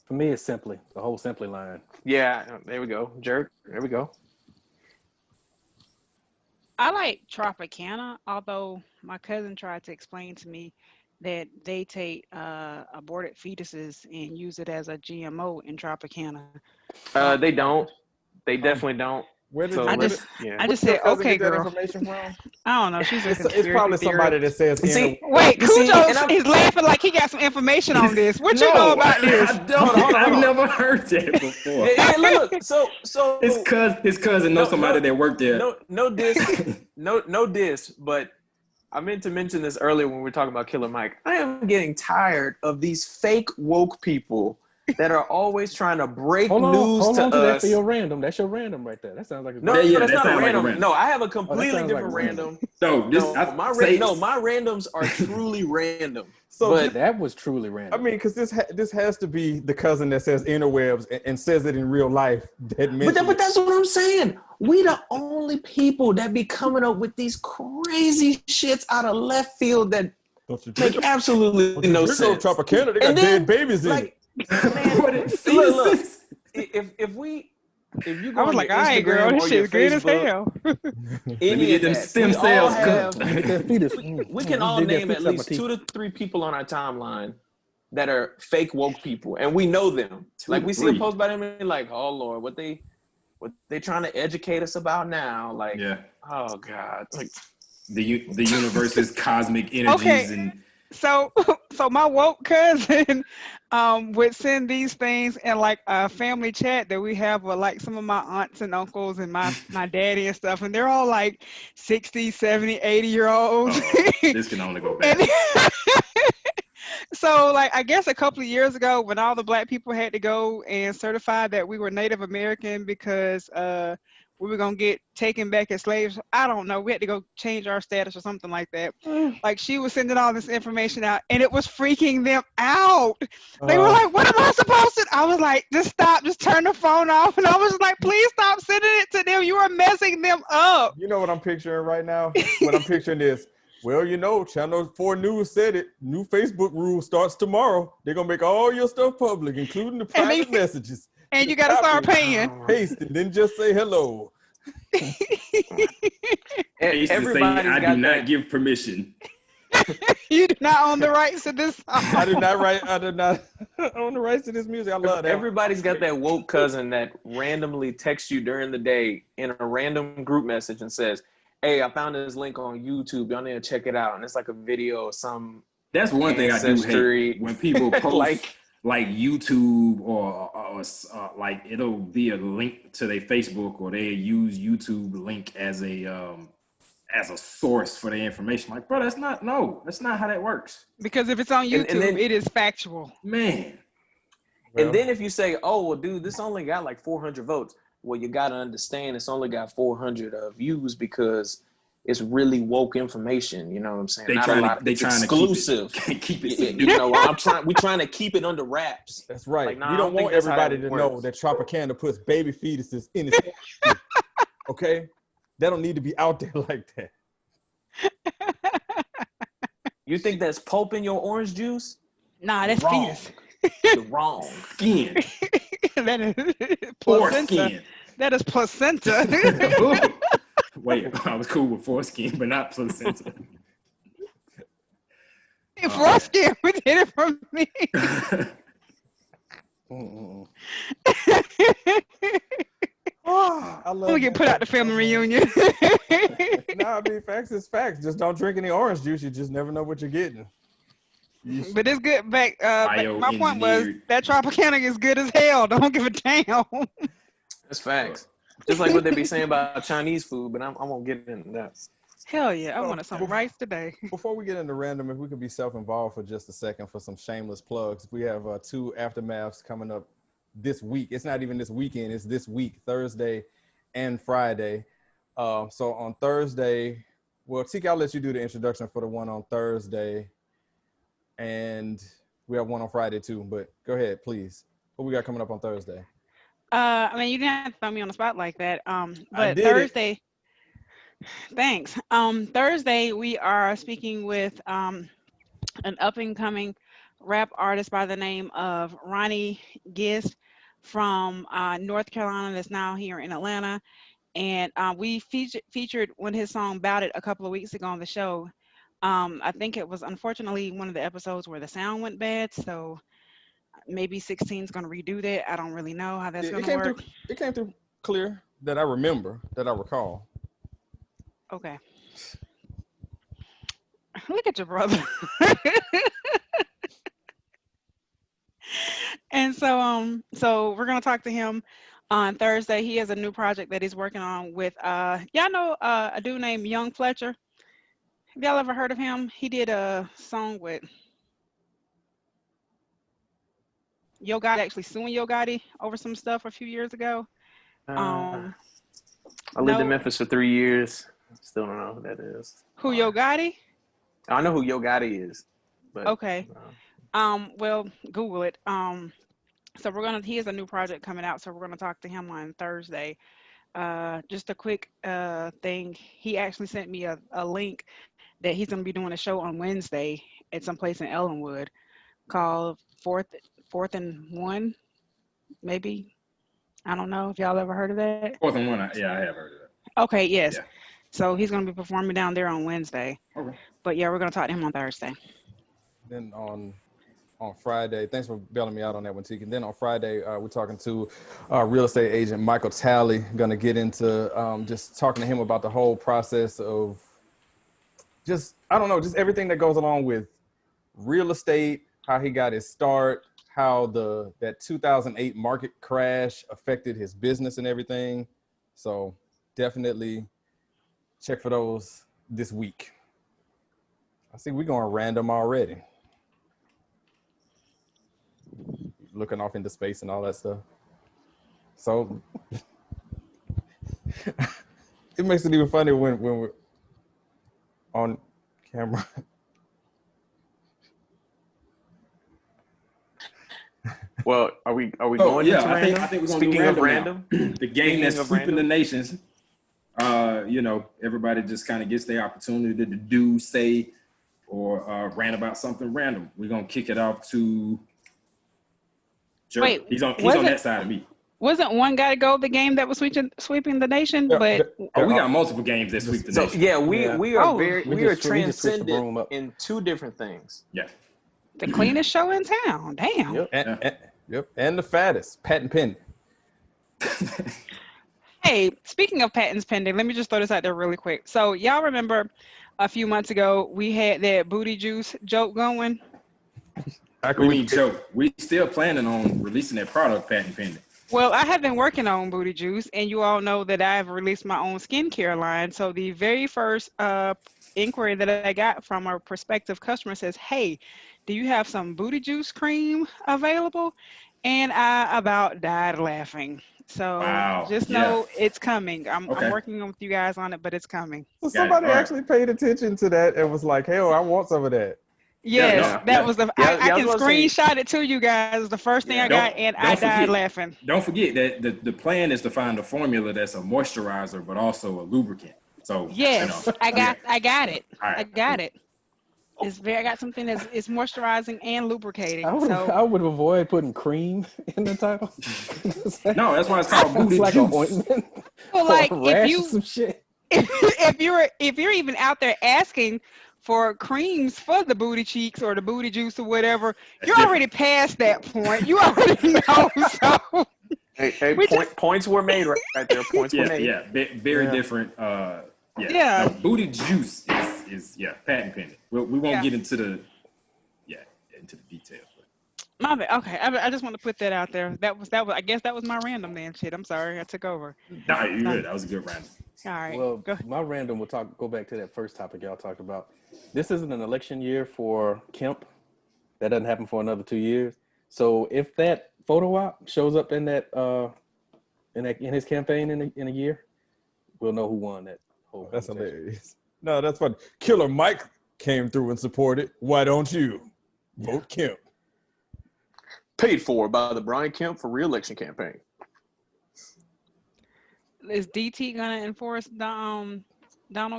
For me, it's Simply, the whole Simply line. Yeah, there we go. Jerk, there we go. I like Tropicana, although my cousin tried to explain to me that they take aborted fetuses and use it as a GMO in Tropicana. They don't. They definitely don't. Where did I just said, okay, girl. Information from? I don't know. She's a it's probably somebody that says. Wait, Khujoe is laughing like he got some information on this. What you know about this? I've never heard that before. Hey, look, so his cousin knows somebody that worked there. No diss, but I meant to mention this earlier when we were talking about Killer Mike. I am getting tired of these fake woke people that are always trying to break news to us. That for your random. That's your random right there. That sounds like a that's not a random. No, I have a completely different random. My randoms are truly random. So that was truly random. I mean, because this has to be the cousin that says interwebs and says it in real life. But that's what I'm saying. We the only people that be coming up with these crazy shits out of left field that make absolutely no sense. Tropicana, they got dead babies in it. Man, look, if you go, I was like, all right, girl, this shit's good as hell. Any of them stem cells, we can all name at least 2 to 3 people on our timeline that are fake woke people, and we know them. Like we see a post by them, and like, oh Lord, what they trying to educate us about now? Like, oh God, like the universe's cosmic energies and. So my woke cousin would send these things in like a family chat that we have with like some of my aunts and uncles and my daddy and stuff. And they're all like 60, 70, 80-year-olds. This can only go back. So like, I guess a couple of years ago when all the black people had to go and certify that we were Native American because we were going to get taken back as slaves. I don't know. We had to go change our status or something like that. Like she was sending all this information out and it was freaking them out. They were like, what am I supposed to? I was like, just stop, just turn the phone off. And I was like, please stop sending it to them. You are messing them up. You know what I'm picturing right now? What I'm picturing is, well, you know, Channel 4 News said it. New Facebook rule starts tomorrow. They're going to make all your stuff public, including the private messages. And you got to start paying. Paste and then just say hello. Everybody, I do not give permission. You do not own the rights to this song. I do not own the rights to this music. I love that. Everybody's got that woke cousin that randomly texts you during the day in a random group message and says, hey, I found this link on YouTube. Y'all need to check it out. And it's like a video of some That's one thing I do hate when people post like YouTube or like it'll be a link to their Facebook or they use YouTube link as a source for their information. Like, bro, that's not how that works. Because if it's on YouTube, and then, it is factual. Man. Well, and then if you say, oh, well, dude, this only got like 400 votes. Well, you got to understand it's only got 400 views because it's really woke information. You know what I'm saying? It's exclusive. Keep it. You know, we're trying to keep it under wraps. That's right. Like, nah, we don't want everybody to know that Tropicana puts baby fetuses in its okay? That don't need to be out there like that. You think that's pulp in your orange juice? Nah, that's fetus. You're wrong. Skin. That is placenta. Foreskin. That is placenta. Wait, I was cool with foreskin, but not placenta. Foreskin, we did it from me. Oh, I love I'm gonna get put out the family reunion. Nah, I mean, facts is facts. Just don't drink any orange juice. You just never know what you're getting. But it's good. My point was Bioengineered. that Tropicana is good as hell. Don't give a damn. That's facts. Just like what they be saying about Chinese food, but I won't get into that. Hell yeah, I wanted some rice today. Before we get into random, if we could be self-involved for just a second for some shameless plugs. We have 2 aftermaths coming up this week. It's not even this weekend. It's this week, Thursday and Friday. So on Thursday, well, Tiki, I'll let you do the introduction for the one on Thursday. And we have one on Friday too, but go ahead, please. What we got coming up on Thursday? I mean, you didn't have to throw me on the spot like that. But Thursday. Thanks. Thursday, we are speaking with an up-and-coming rap artist by the name of Ronnie Gist from North Carolina that's now here in Atlanta. And we featured when his song Bout It a couple of weeks ago on the show. I think it was unfortunately one of the episodes where the sound went bad. So maybe 16 is going to redo that. I don't really know how that's going to work. It came through clear that I remember, that I recall. Okay. Look at your brother. And so we're gonna talk to him on Thursday. He has a new project that he's working on with y'all know a dude named Young Fletcher. Have y'all ever heard of him? He did a song with Yo Gotti, actually suing Yo Gotti over some stuff a few years ago. I lived in Memphis for 3 years. Still don't know who that is. Who, Yo Gotti? I know who Yo Gotti is. But, okay. Well, Google it. So he has a new project coming out, so we're gonna talk to him on Thursday. Just a quick thing. He actually sent me a link that he's gonna be doing a show on Wednesday at some place in Ellenwood called Fourth and One, maybe. I don't know if y'all ever heard of that. 4th and 1, yeah, I have heard of that. Okay, yes. Yeah. So he's going to be performing down there on Wednesday. Okay. But yeah, we're going to talk to him on Thursday. Then on Friday, thanks for bailing me out on that one, Tiki. And then on Friday, we're talking to real estate agent Michael Talley. Going to get into just talking to him about the whole process of just everything that goes along with real estate, how he got his start, how that 2008 market crash affected his business and everything. So definitely check for those this week. I see we're going random already. Looking off into space and all that stuff. So it makes it even funnier when we're on camera. Well, are we going into random? I think we're going Speaking to of do random, the game that's sweeping the nations. Everybody just kind of gets their opportunity to do, say, or rant about something random. We're going to kick it off to Joe. Wait, he's on that side of me. Wasn't one guy to go the game that was sweeping the nation? But we got multiple games that sweep the nation. Yeah, we are transcendent up in 2 different things. Yeah. The cleanest show in town. Damn. Yep. And the fattest, patent pending. Hey, speaking of patents pending, let me just throw this out there really quick. So y'all remember a few months ago we had that booty juice joke going? We mean joke. We still planning on releasing that product patent pending. Well, I have been working on booty juice, and you all know that I've released my own skincare line. So the very first inquiry that I got from a prospective customer says, "Hey, do you have some booty juice cream available?" And I about died laughing. So just know it's coming. I'm working with you guys on it, but it's coming. So somebody actually paid attention to that and was like, "Hey, I want some of that." Yes, that was the. I can screenshot it to you guys. The first thing I got, and I died laughing. Don't forget that the plan is to find a formula that's a moisturizer, but also a lubricant. So yes, I got it. Right, I got it. I got something that's moisturizing and lubricating. I would avoid putting cream in the title. No, that's why it's called booty like juice. An ointment. Well, like if you some shit. if you're even out there asking for creams for the booty cheeks or the booty juice or whatever. You're different. already past that point. You already know. So Hey, We just- points were made right there. Points were made. Very Yeah. different. Yeah. No, booty juice is patent pending. We won't Yeah. get into the details. My bad. Okay, I just want to put that out there. That was. I guess that was my random man shit. I'm sorry, I took over. No, you're good. That was a good round. All right. Well, go. my random will go back to that first topic y'all talked about. This isn't an election year for Kemp. That doesn't happen for another 2 years. So if that photo op shows up in that in his campaign in a year, we'll know who won that whole. That's hilarious. No, that's fun. Killer Mike came through and supported. Why don't you vote Kemp? Paid for by the Brian Kemp for re-election campaign. Is DT gonna enforce Donald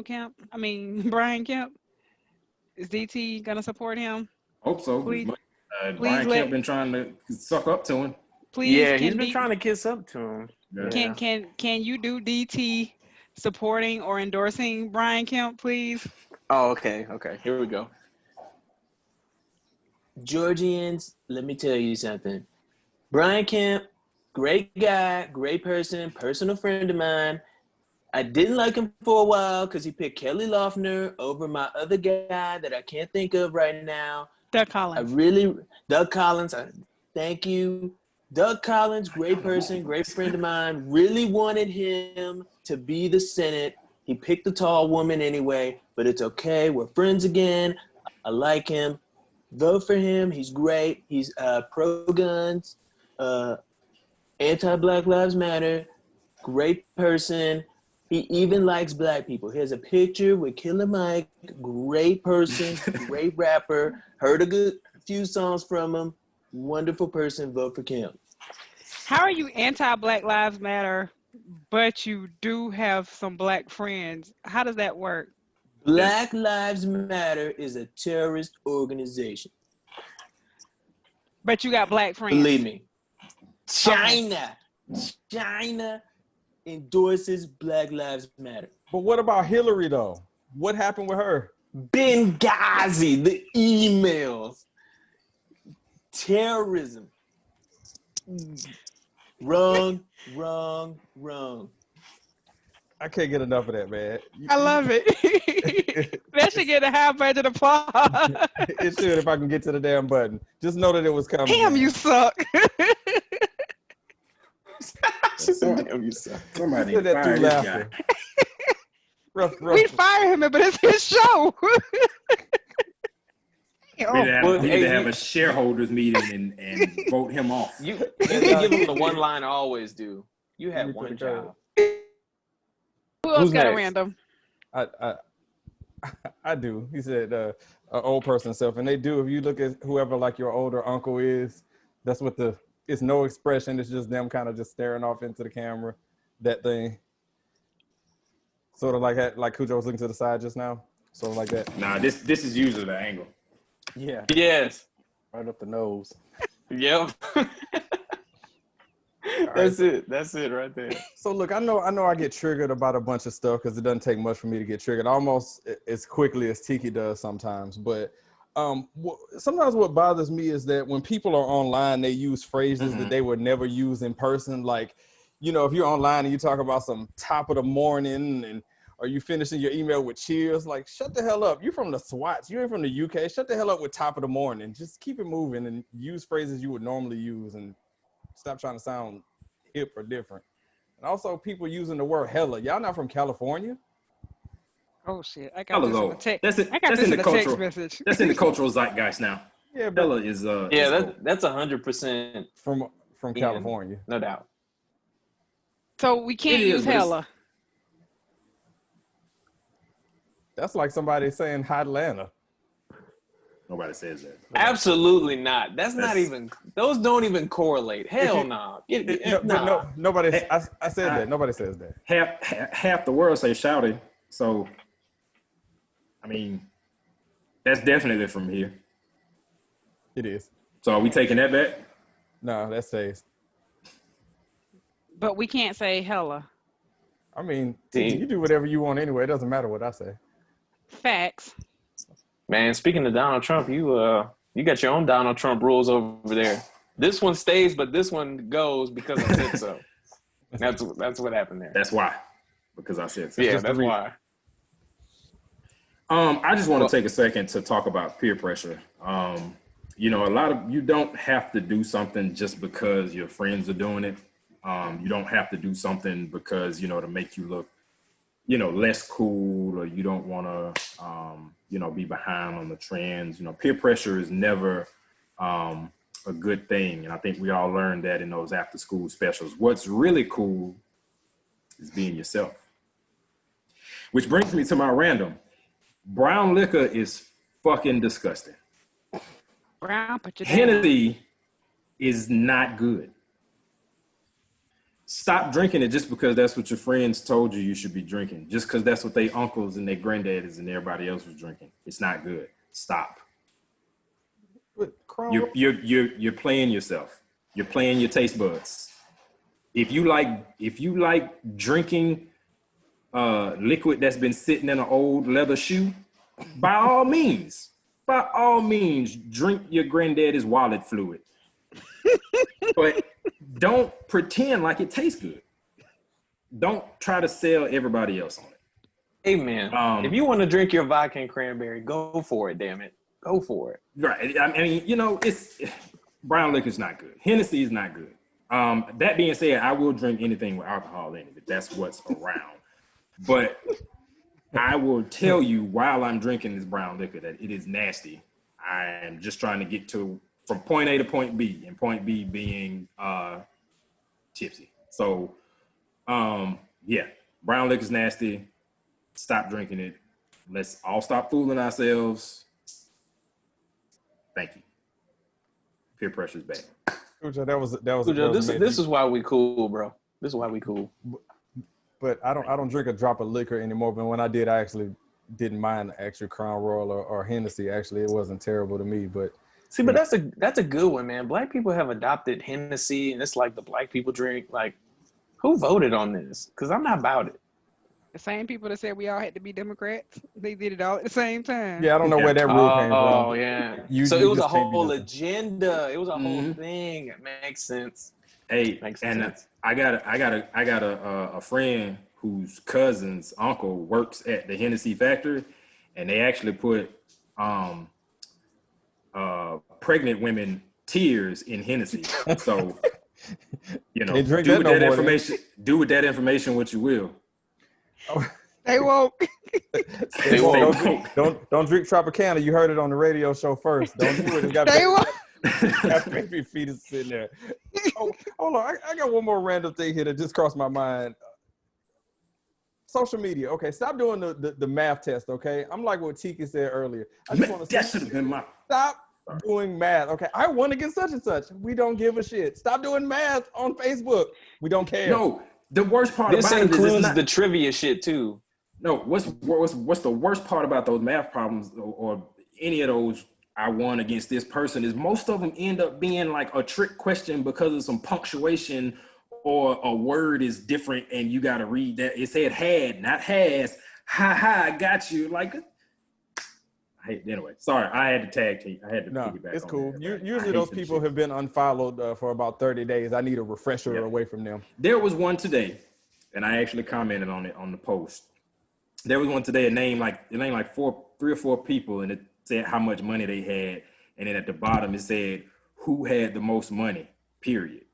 Kemp? I mean Brian Kemp. Is DT gonna support him? Hope so. Please- Brian let- Kemp been trying to suck up to him. Please. Yeah, can he's been D- trying to kiss up to him. Yeah. Can you do DT supporting or endorsing Brian Kemp, please? Oh, okay. Here we go. Georgians, let me tell you something. Brian Kemp, great guy, great person, personal friend of mine. I didn't like him for a while because he picked Kelly Loeffner over my other guy that I can't think of right now. Doug Collins. Doug Collins, thank you. Doug Collins, great person, great friend of mine, really wanted him to be the Senate. He picked the tall woman anyway, but it's okay. We're friends again. I like him. Vote for him. He's great. He's pro-guns, anti-Black Lives Matter, great person. He even likes black people. He has a picture with Killer Mike, great person, great rapper. Heard a few songs from him. Wonderful person. Vote for Kemp. How are you anti-Black Lives Matter, but you do have some black friends? How does that work? Black Lives Matter is a terrorist organization. But you got black friends. Believe me. China endorses Black Lives Matter. But what about Hillary though? What happened with her? Benghazi, the emails. Terrorism. Wrong. I can't get enough of that, man. I love it. That should get a high budget applause. It should if I can get to the damn button. Just know that it was coming. Damn, you suck. Somebody Said that fire through this laughter. guy. Rough. We'd fire him, but it's his show. We need to have a shareholders meeting and vote him off. You can give him the one line I always do. You have one job. Who else Who's got a next? random? I do. He said, an old person self. And they do. If you look at whoever like your older uncle is, that's what it's no expression. It's just them kind of just staring off into the camera. That thing. Sort of like Khujoe was looking to the side just now. Sort of like that. Nah, this is usually the angle. Yeah, Yes. right up the nose. Yep. That's it right there. So look, I know I get triggered about a bunch of stuff because it doesn't take much for me to get triggered almost as quickly as Tiki does sometimes. But sometimes what bothers me is that when people are online, they use phrases that they would never use in person. Like, you know, if you're online and you talk about some top of the morning or you finishing your email with cheers, like shut the hell up. You're from the SWATs. You ain't from the UK. Shut the hell up with top of the morning. Just keep it moving and use phrases you would normally use and stop trying to sound hip or different. And also people using the word hella. Y'all not from California? Oh shit! I got this in the text. That's I got this in the text message. That's in the cultural zeitgeist now. Yeah, but Hella is That's 100% from California. no doubt. So we can't It is, use but it's- hella. That's like somebody saying hot Atlanta. Nobody says that. Absolutely not. That's not even. Those don't even correlate. Hell no. Nobody. I said that. Nobody says that. Half the world say shouty. So, I mean, that's definitely from here. It is. So are we taking that back? No, that stays. But we can't say hella. I mean, you do whatever you want anyway. It doesn't matter what I say. Facts. Man, speaking of Donald Trump, you got your own Donald Trump rules over there. This one stays, but this one goes because I said so. That's what happened there. That's why, because I said so. Yeah, that's why. I just want to take a second to talk about peer pressure. You know, you don't have to do something just because your friends are doing it. You don't have to do something because, you know, to make you look, you know, less cool, or you don't want to, you know, be behind on the trends. You know, peer pressure is never a good thing. And I think we all learned that in those after school specials. What's really cool is being yourself. Which brings me to my random. Brown liquor is fucking disgusting. Brown, put your Hennessy is not good. Stop drinking it just because that's what your friends told you should be drinking. Just because that's what their uncles and their granddaddies and everybody else was drinking. It's not good. Stop. You're playing yourself. You're playing your taste buds. If you like drinking liquid that's been sitting in an old leather shoe, by all means, drink your granddaddy's wallet fluid. But don't pretend like it tastes good. Don't try to sell everybody else on it. Hey man, if you want to drink your vodka and cranberry, go for it. Damn it, go for it. Right. I mean, you know, brown liquor is not good. Hennessy is not good. That being said, I will drink anything with alcohol in it if that's what's around. But I will tell you while I'm drinking this brown liquor that it is nasty. I am just trying to get from point A to point B, and point B being tipsy. So, yeah, brown liquor is nasty. Stop drinking it. Let's all stop fooling ourselves. Thank you. Peer pressure is bad. This is why we cool, bro. This is why we cool. But I don't drink a drop of liquor anymore. But when I did, I actually didn't mind the extra Crown Royal or Hennessy. Actually, it wasn't terrible to me. But see, but that's a good one, man. Black people have adopted Hennessy, and it's like the black people drink. Like, who voted on this? Because I'm not about it. The same people that said we all had to be Democrats, they did it all at the same time. Yeah, I don't know where that rule came from. Oh, yeah. So it was a whole agenda. It was a whole thing. It makes sense. Hey, sense. I got a friend whose cousin's uncle works at the Hennessy factory, and they actually put pregnant women tears in Hennessy. So, you know, do with that information what you will. They won't. Don't drink Tropicana. You heard it on the radio show first. Don't do it. They won't. Got baby fetus sitting there. Oh, hold on. I got one more random thing here that just crossed my mind. Social media. Okay, stop doing the math test. Okay, I'm like what Tiki said earlier. I just want to stop doing math. Okay, I won against such and such. We don't give a shit. Stop doing math on Facebook. We don't care. No, the worst part this about includes the trivia shit too. No, what's the worst part about those math problems or any of those I won against this person is most of them end up being like a trick question because of some punctuation or a word is different and you got to read that. It said had, not has. I got you. Like, anyway, sorry, I had to tag team. I had to piggyback. It's cool. Usually those people have been unfollowed for about 30 days. I need a refresher away from them. There was one today, and I actually commented on it on the post. There was one today. It named like 3 or 4 people, and it said how much money they had, and then at the bottom it said who had the most money. Period.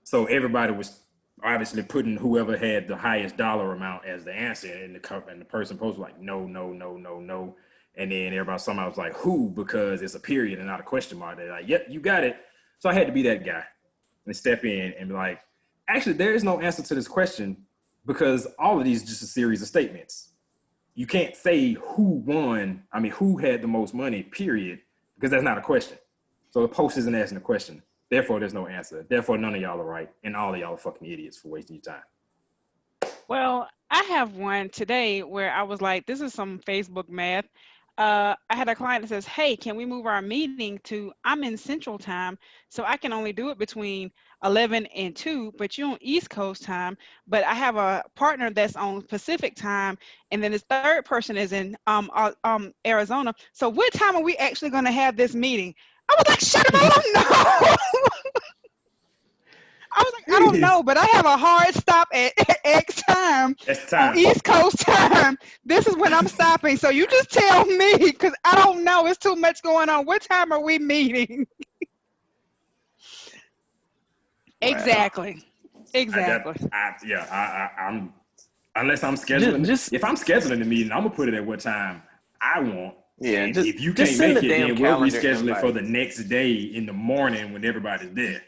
So everybody was obviously putting whoever had the highest dollar amount as the answer, and the person posted like no, and then everybody somehow was like who, because it's a period and not a question mark. They're like, yep, you got it. So I had to be that guy and step in and be like, actually, there is no answer to this question because all of these are just a series of statements. You can't say who had the most money, period, because that's not a question. So the post isn't asking a question. Therefore, there's no answer. Therefore, none of y'all are right. And all of y'all are fucking idiots for wasting your time. Well, I have one today where I was like, this is some Facebook math. I had a client that says, hey, can we move our meeting to, I'm in Central Time, so I can only do it between 11 and 2, but you're on East Coast time, but I have a partner that's on Pacific time, and then this third person is in Arizona. So what time are we actually going to have this meeting? I was like, shut up, I don't know. I was like, I don't know, but I have a hard stop at X time on East Coast time. This is when I'm stopping. So you just tell me, because I don't know. It's too much going on. What time are we meeting? Exactly. Exactly. I'm unless I'm scheduling. If I'm scheduling the meeting, I'm gonna put it at what time I want. Yeah. If you can't make it, then we'll reschedule it for the next day in the morning when everybody's there.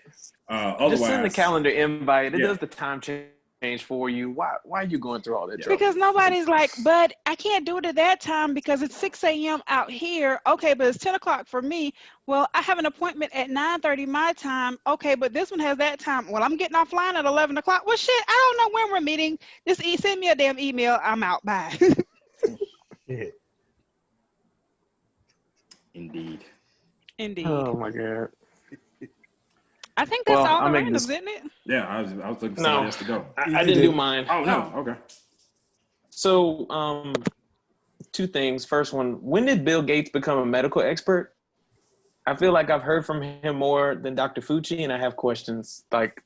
Just send the calendar invite. It does the time change for you. Why are you going through all that trouble? Because nobody's like, but I can't do it at that time because it's 6 a.m. out here. Okay, but it's 10 o'clock for me. Well, I have an appointment at 9:30 my time. Okay, but this one has that time. Well, I'm getting offline at 11 o'clock. Well, shit, I don't know when we're meeting. Just send me a damn email. I'm out. Bye. Indeed. Oh my God. I think that's all the randoms, isn't it? Yeah, I was looking for somebody else to go. I didn't do mine. Oh, no. Okay. So, two things. First one, when did Bill Gates become a medical expert? I feel like I've heard from him more than Dr. Fauci, and I have questions. Like,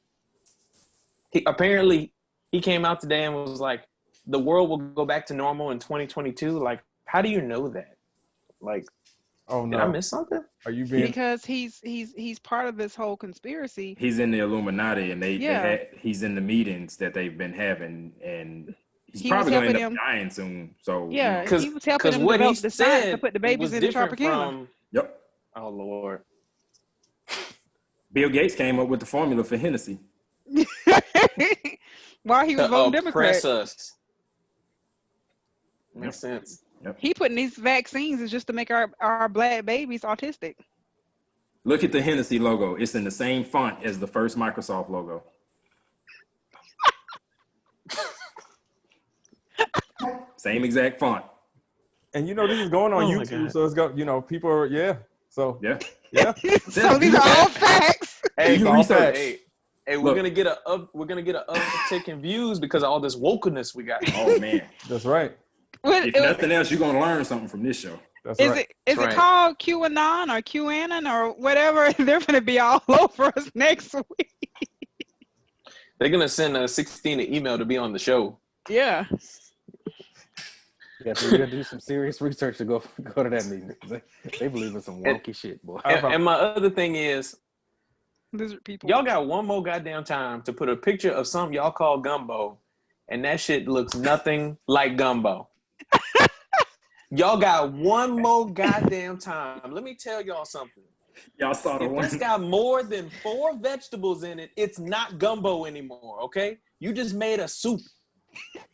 apparently he came out today and was like, the world will go back to normal in 2022. Like, how do you know that? Like, oh no, did I miss something? Are you being? Because he's part of this whole conspiracy. He's in the Illuminati, and he's in the meetings that they've been having, and he's probably going to end up dying soon. So yeah, he was helping him develop the science to put the babies in the Tropicana. Yep. Oh Lord. Bill Gates came up with the formula for Hennessy. While he was voting Democrat. Us. Makes sense. Yep. He putting these vaccines is just to make our black babies autistic. Look at the Hennessy logo. It's in the same font as the first Microsoft logo. Same exact font. And you know this is going on YouTube, so it's going. People are So yeah. So these are all facts. Hey, we're gonna get a uptick in views because of all this wokeness we got. Oh man, that's right. If nothing else, you're gonna learn something from this show. That's right. Is it called QAnon or QAnon or whatever? They're gonna be all over us next week. They're gonna send 16 an email to be on the show. Yeah. Yeah, so we gotta do some serious research to go to that meeting. They believe in some wonky shit, boy. And my other thing is, lizard people. Y'all got one more goddamn time to put a picture of something y'all call gumbo, and that shit looks nothing like gumbo. Y'all got one more goddamn time. Let me tell y'all something. Y'all saw the one. If it's got more than 4 vegetables in it, it's not gumbo anymore, okay? You just made a soup.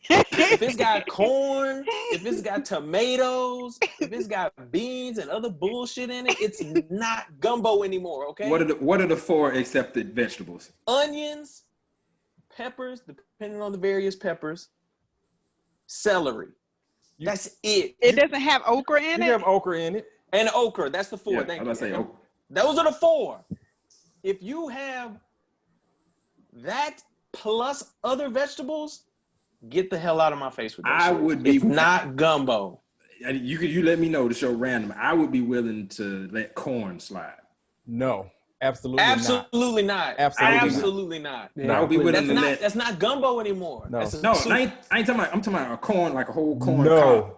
If it's got corn, if it's got tomatoes, if it's got beans and other bullshit in it, it's not gumbo anymore, okay? What are the 4 accepted vegetables? Onions, peppers, depending on the various peppers, celery. That's it. It doesn't have okra in it? You have okra in it. And okra, that's the 4. Yeah, Thank I'm you. say okra. Those are the 4. If you have that plus other vegetables, get the hell out of my face with that shit. Would be it's not gumbo. You let me know to show random. I would be willing to let corn slide. No, absolutely not. Absolutely not. Absolutely not. No, I would be willing to let. That's not gumbo anymore. No, I ain't talking about. I'm talking about a corn, like a whole corn. No.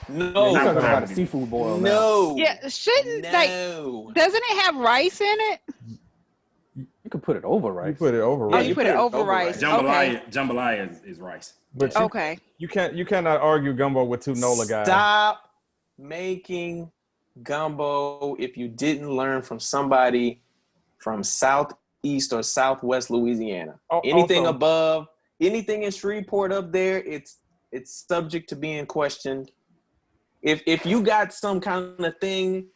No, you're talking about a seafood boil. No. Yeah, doesn't it have rice in it? You could put it over rice. You put it over rice. Oh, you put it over rice. Jambalaya is rice. But you cannot argue gumbo with 2 NOLA guys. Stop making gumbo if you didn't learn from somebody from Southeast or Southwest Louisiana. Anything above, anything in Shreveport up there, it's subject to being questioned. If you got some kind of thing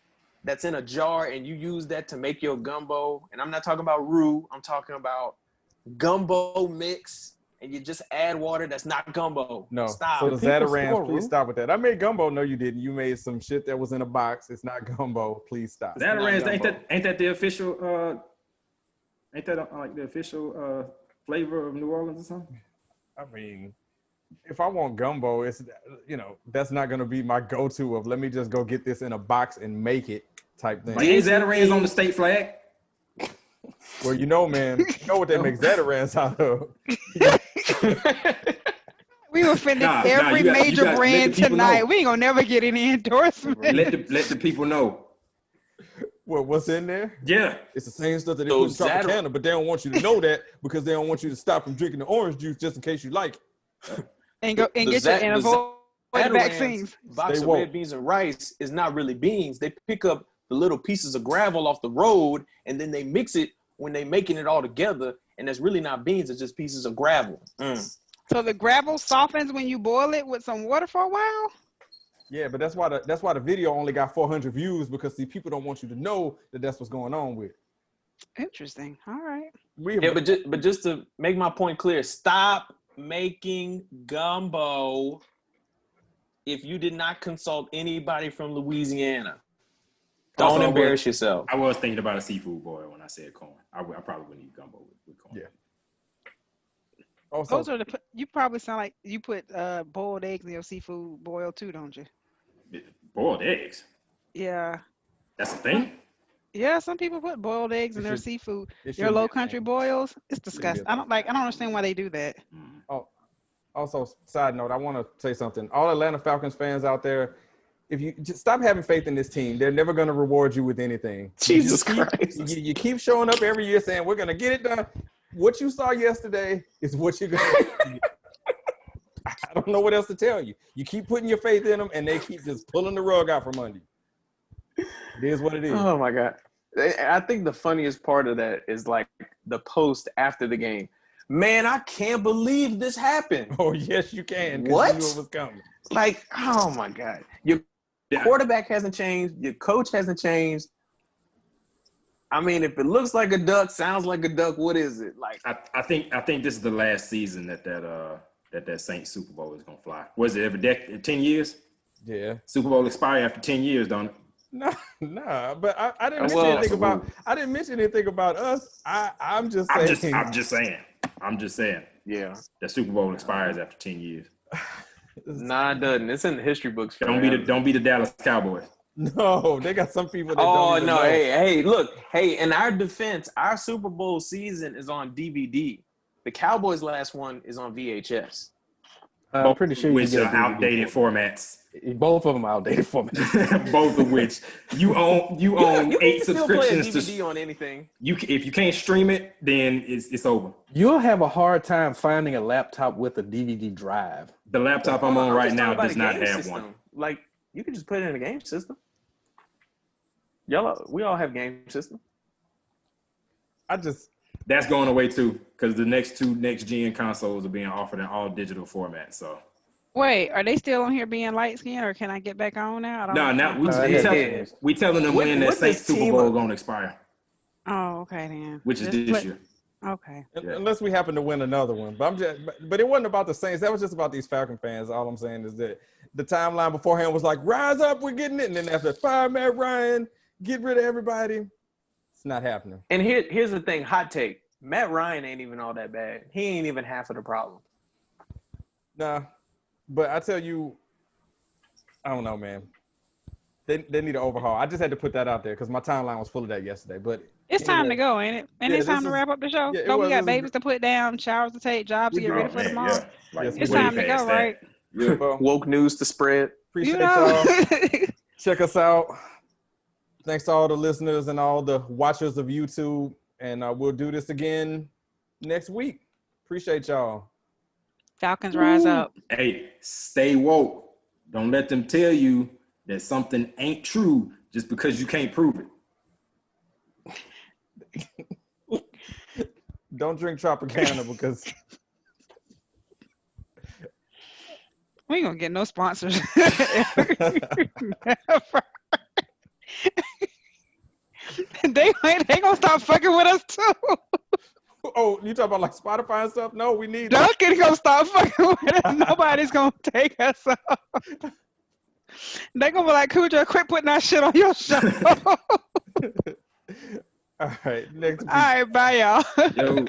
that's in a jar and you use that to make your gumbo, and I'm not talking about roux, I'm talking about gumbo mix, and you just add water, that's not gumbo. No. Stop. So the Zatarans, please stop with that. I made gumbo. No, you didn't. You made some shit that was in a box. It's not gumbo. Please stop. Zatarans, ain't that the official? Ain't that like the official flavor of New Orleans or something? I mean, if I want gumbo, it's that's not gonna be my go-to of let me just go get this in a box and make it type thing. Like, ain't Zatarans on the state flag? Well, man, you know what they make Zatarans out of. We will finish every major brand tonight. We ain't gonna never get any endorsement. Let the people know. What's in there? Yeah. It's the same stuff that they put in Tropicana, but they don't want you to know that because they don't want you to stop from drinking the orange juice just in case you like it. And avoid the vaccines. Box of red beans and rice is not really beans. They pick up the little pieces of gravel off the road and then they mix it when they making it all together, and that's really not beans, it's just pieces of gravel. So the gravel softens when you boil it with some water for a while? Yeah, but that's why the video only got 400 views because people don't want you to know that that's what's going on with it. Interesting. All right. But just to make my point clear, stop making gumbo if you did not consult anybody from Louisiana. Don't embarrass yourself. I was thinking about a seafood boil when I said corn. I probably wouldn't eat gumbo with corn. Yeah. Also, those are you probably sound like you put boiled eggs in your seafood boil too, don't you? Boiled eggs? Yeah. That's a thing? Yeah, some people put boiled eggs in their seafood. Your low country boils, it's disgusting. I don't understand why they do that. Oh, also, side note, I want to say something. All Atlanta Falcons fans out there, if you just stop having faith in this team, they're never going to reward you with anything. Jesus Christ. You keep showing up every year saying, we're going to get it done. What you saw yesterday is what you're going to see. I don't know what else to tell you. You keep putting your faith in them, and they keep just pulling the rug out from under you. It is what it is. Oh, my God. I think the funniest part of that is like the post after the game. Man, I can't believe this happened. Oh, yes, you can. What? You knew it was coming. Like, oh, my God. Your quarterback hasn't changed. Your coach hasn't changed. I mean, if it looks like a duck, sounds like a duck, what is it? Like, I think this is the last season that Saints Super Bowl is gonna fly. Was it every decade? 10 years? Yeah. Super Bowl expire after 10 years, don't it? Nah. But I didn't mention anything about. I didn't mention anything about us. I'm just saying. I'm just saying. Yeah. The Super Bowl expires after 10 years. Nah, it doesn't. It's in the history books. Don't be the Dallas Cowboys. No, they got some people that don't even know. Hey, look. Hey, in our defense, our Super Bowl season is on DVD. The Cowboys' last one is on VHS. I'm pretty sure which are outdated formats. Both of them are outdated formats. Both of which you own you 8 still subscriptions play a DVD on anything. If you can't stream it, then it's over. You'll have a hard time finding a laptop with a DVD drive. The laptop I'm on right now does not have one. Like, you can just put it in a game system. We all have game system. That's going away too, because the next 2 next-gen consoles are being offered in all digital formats. So, wait, are they still on here being light skinned, or can I get back on now? We telling them when that Saints Super Bowl going to expire. Oh, okay then. Which is this year. Okay. Yeah. Unless we happen to win another one, but it wasn't about the Saints. That was just about these Falcon fans. All I'm saying is that the timeline beforehand was like, "Rise up, we're getting it," and then after fire Matt Ryan, get rid of everybody. It's not happening. And here's the thing, hot take. Matt Ryan ain't even all that bad. He ain't even half of the problem. Nah, but I tell you, I don't know, man. They need an overhaul. I just had to put that out there because my timeline was full of that yesterday. But it's time to go, ain't it? And it's time to wrap up the show. Yeah, we got babies to put down, showers to take, jobs to get ready for tomorrow. Yeah. It's time to go, right? Yeah, well, woke news to spread. Appreciate y'all. Check us out. Thanks to all the listeners and all the watchers of YouTube. And we'll do this again next week. Appreciate y'all. Falcons rise up. Hey, stay woke. Don't let them tell you that something ain't true just because you can't prove it. Don't drink Tropicana because we ain't gonna get no sponsors. they gonna stop fucking with us too. Oh, you talking about like Spotify and stuff? No, we need Dunkin gonna stop fucking with us. Nobody's gonna take us off. They gonna be like, Khujoe, quit putting that shit on your show. All right, next. All right, bye, y'all. Yo.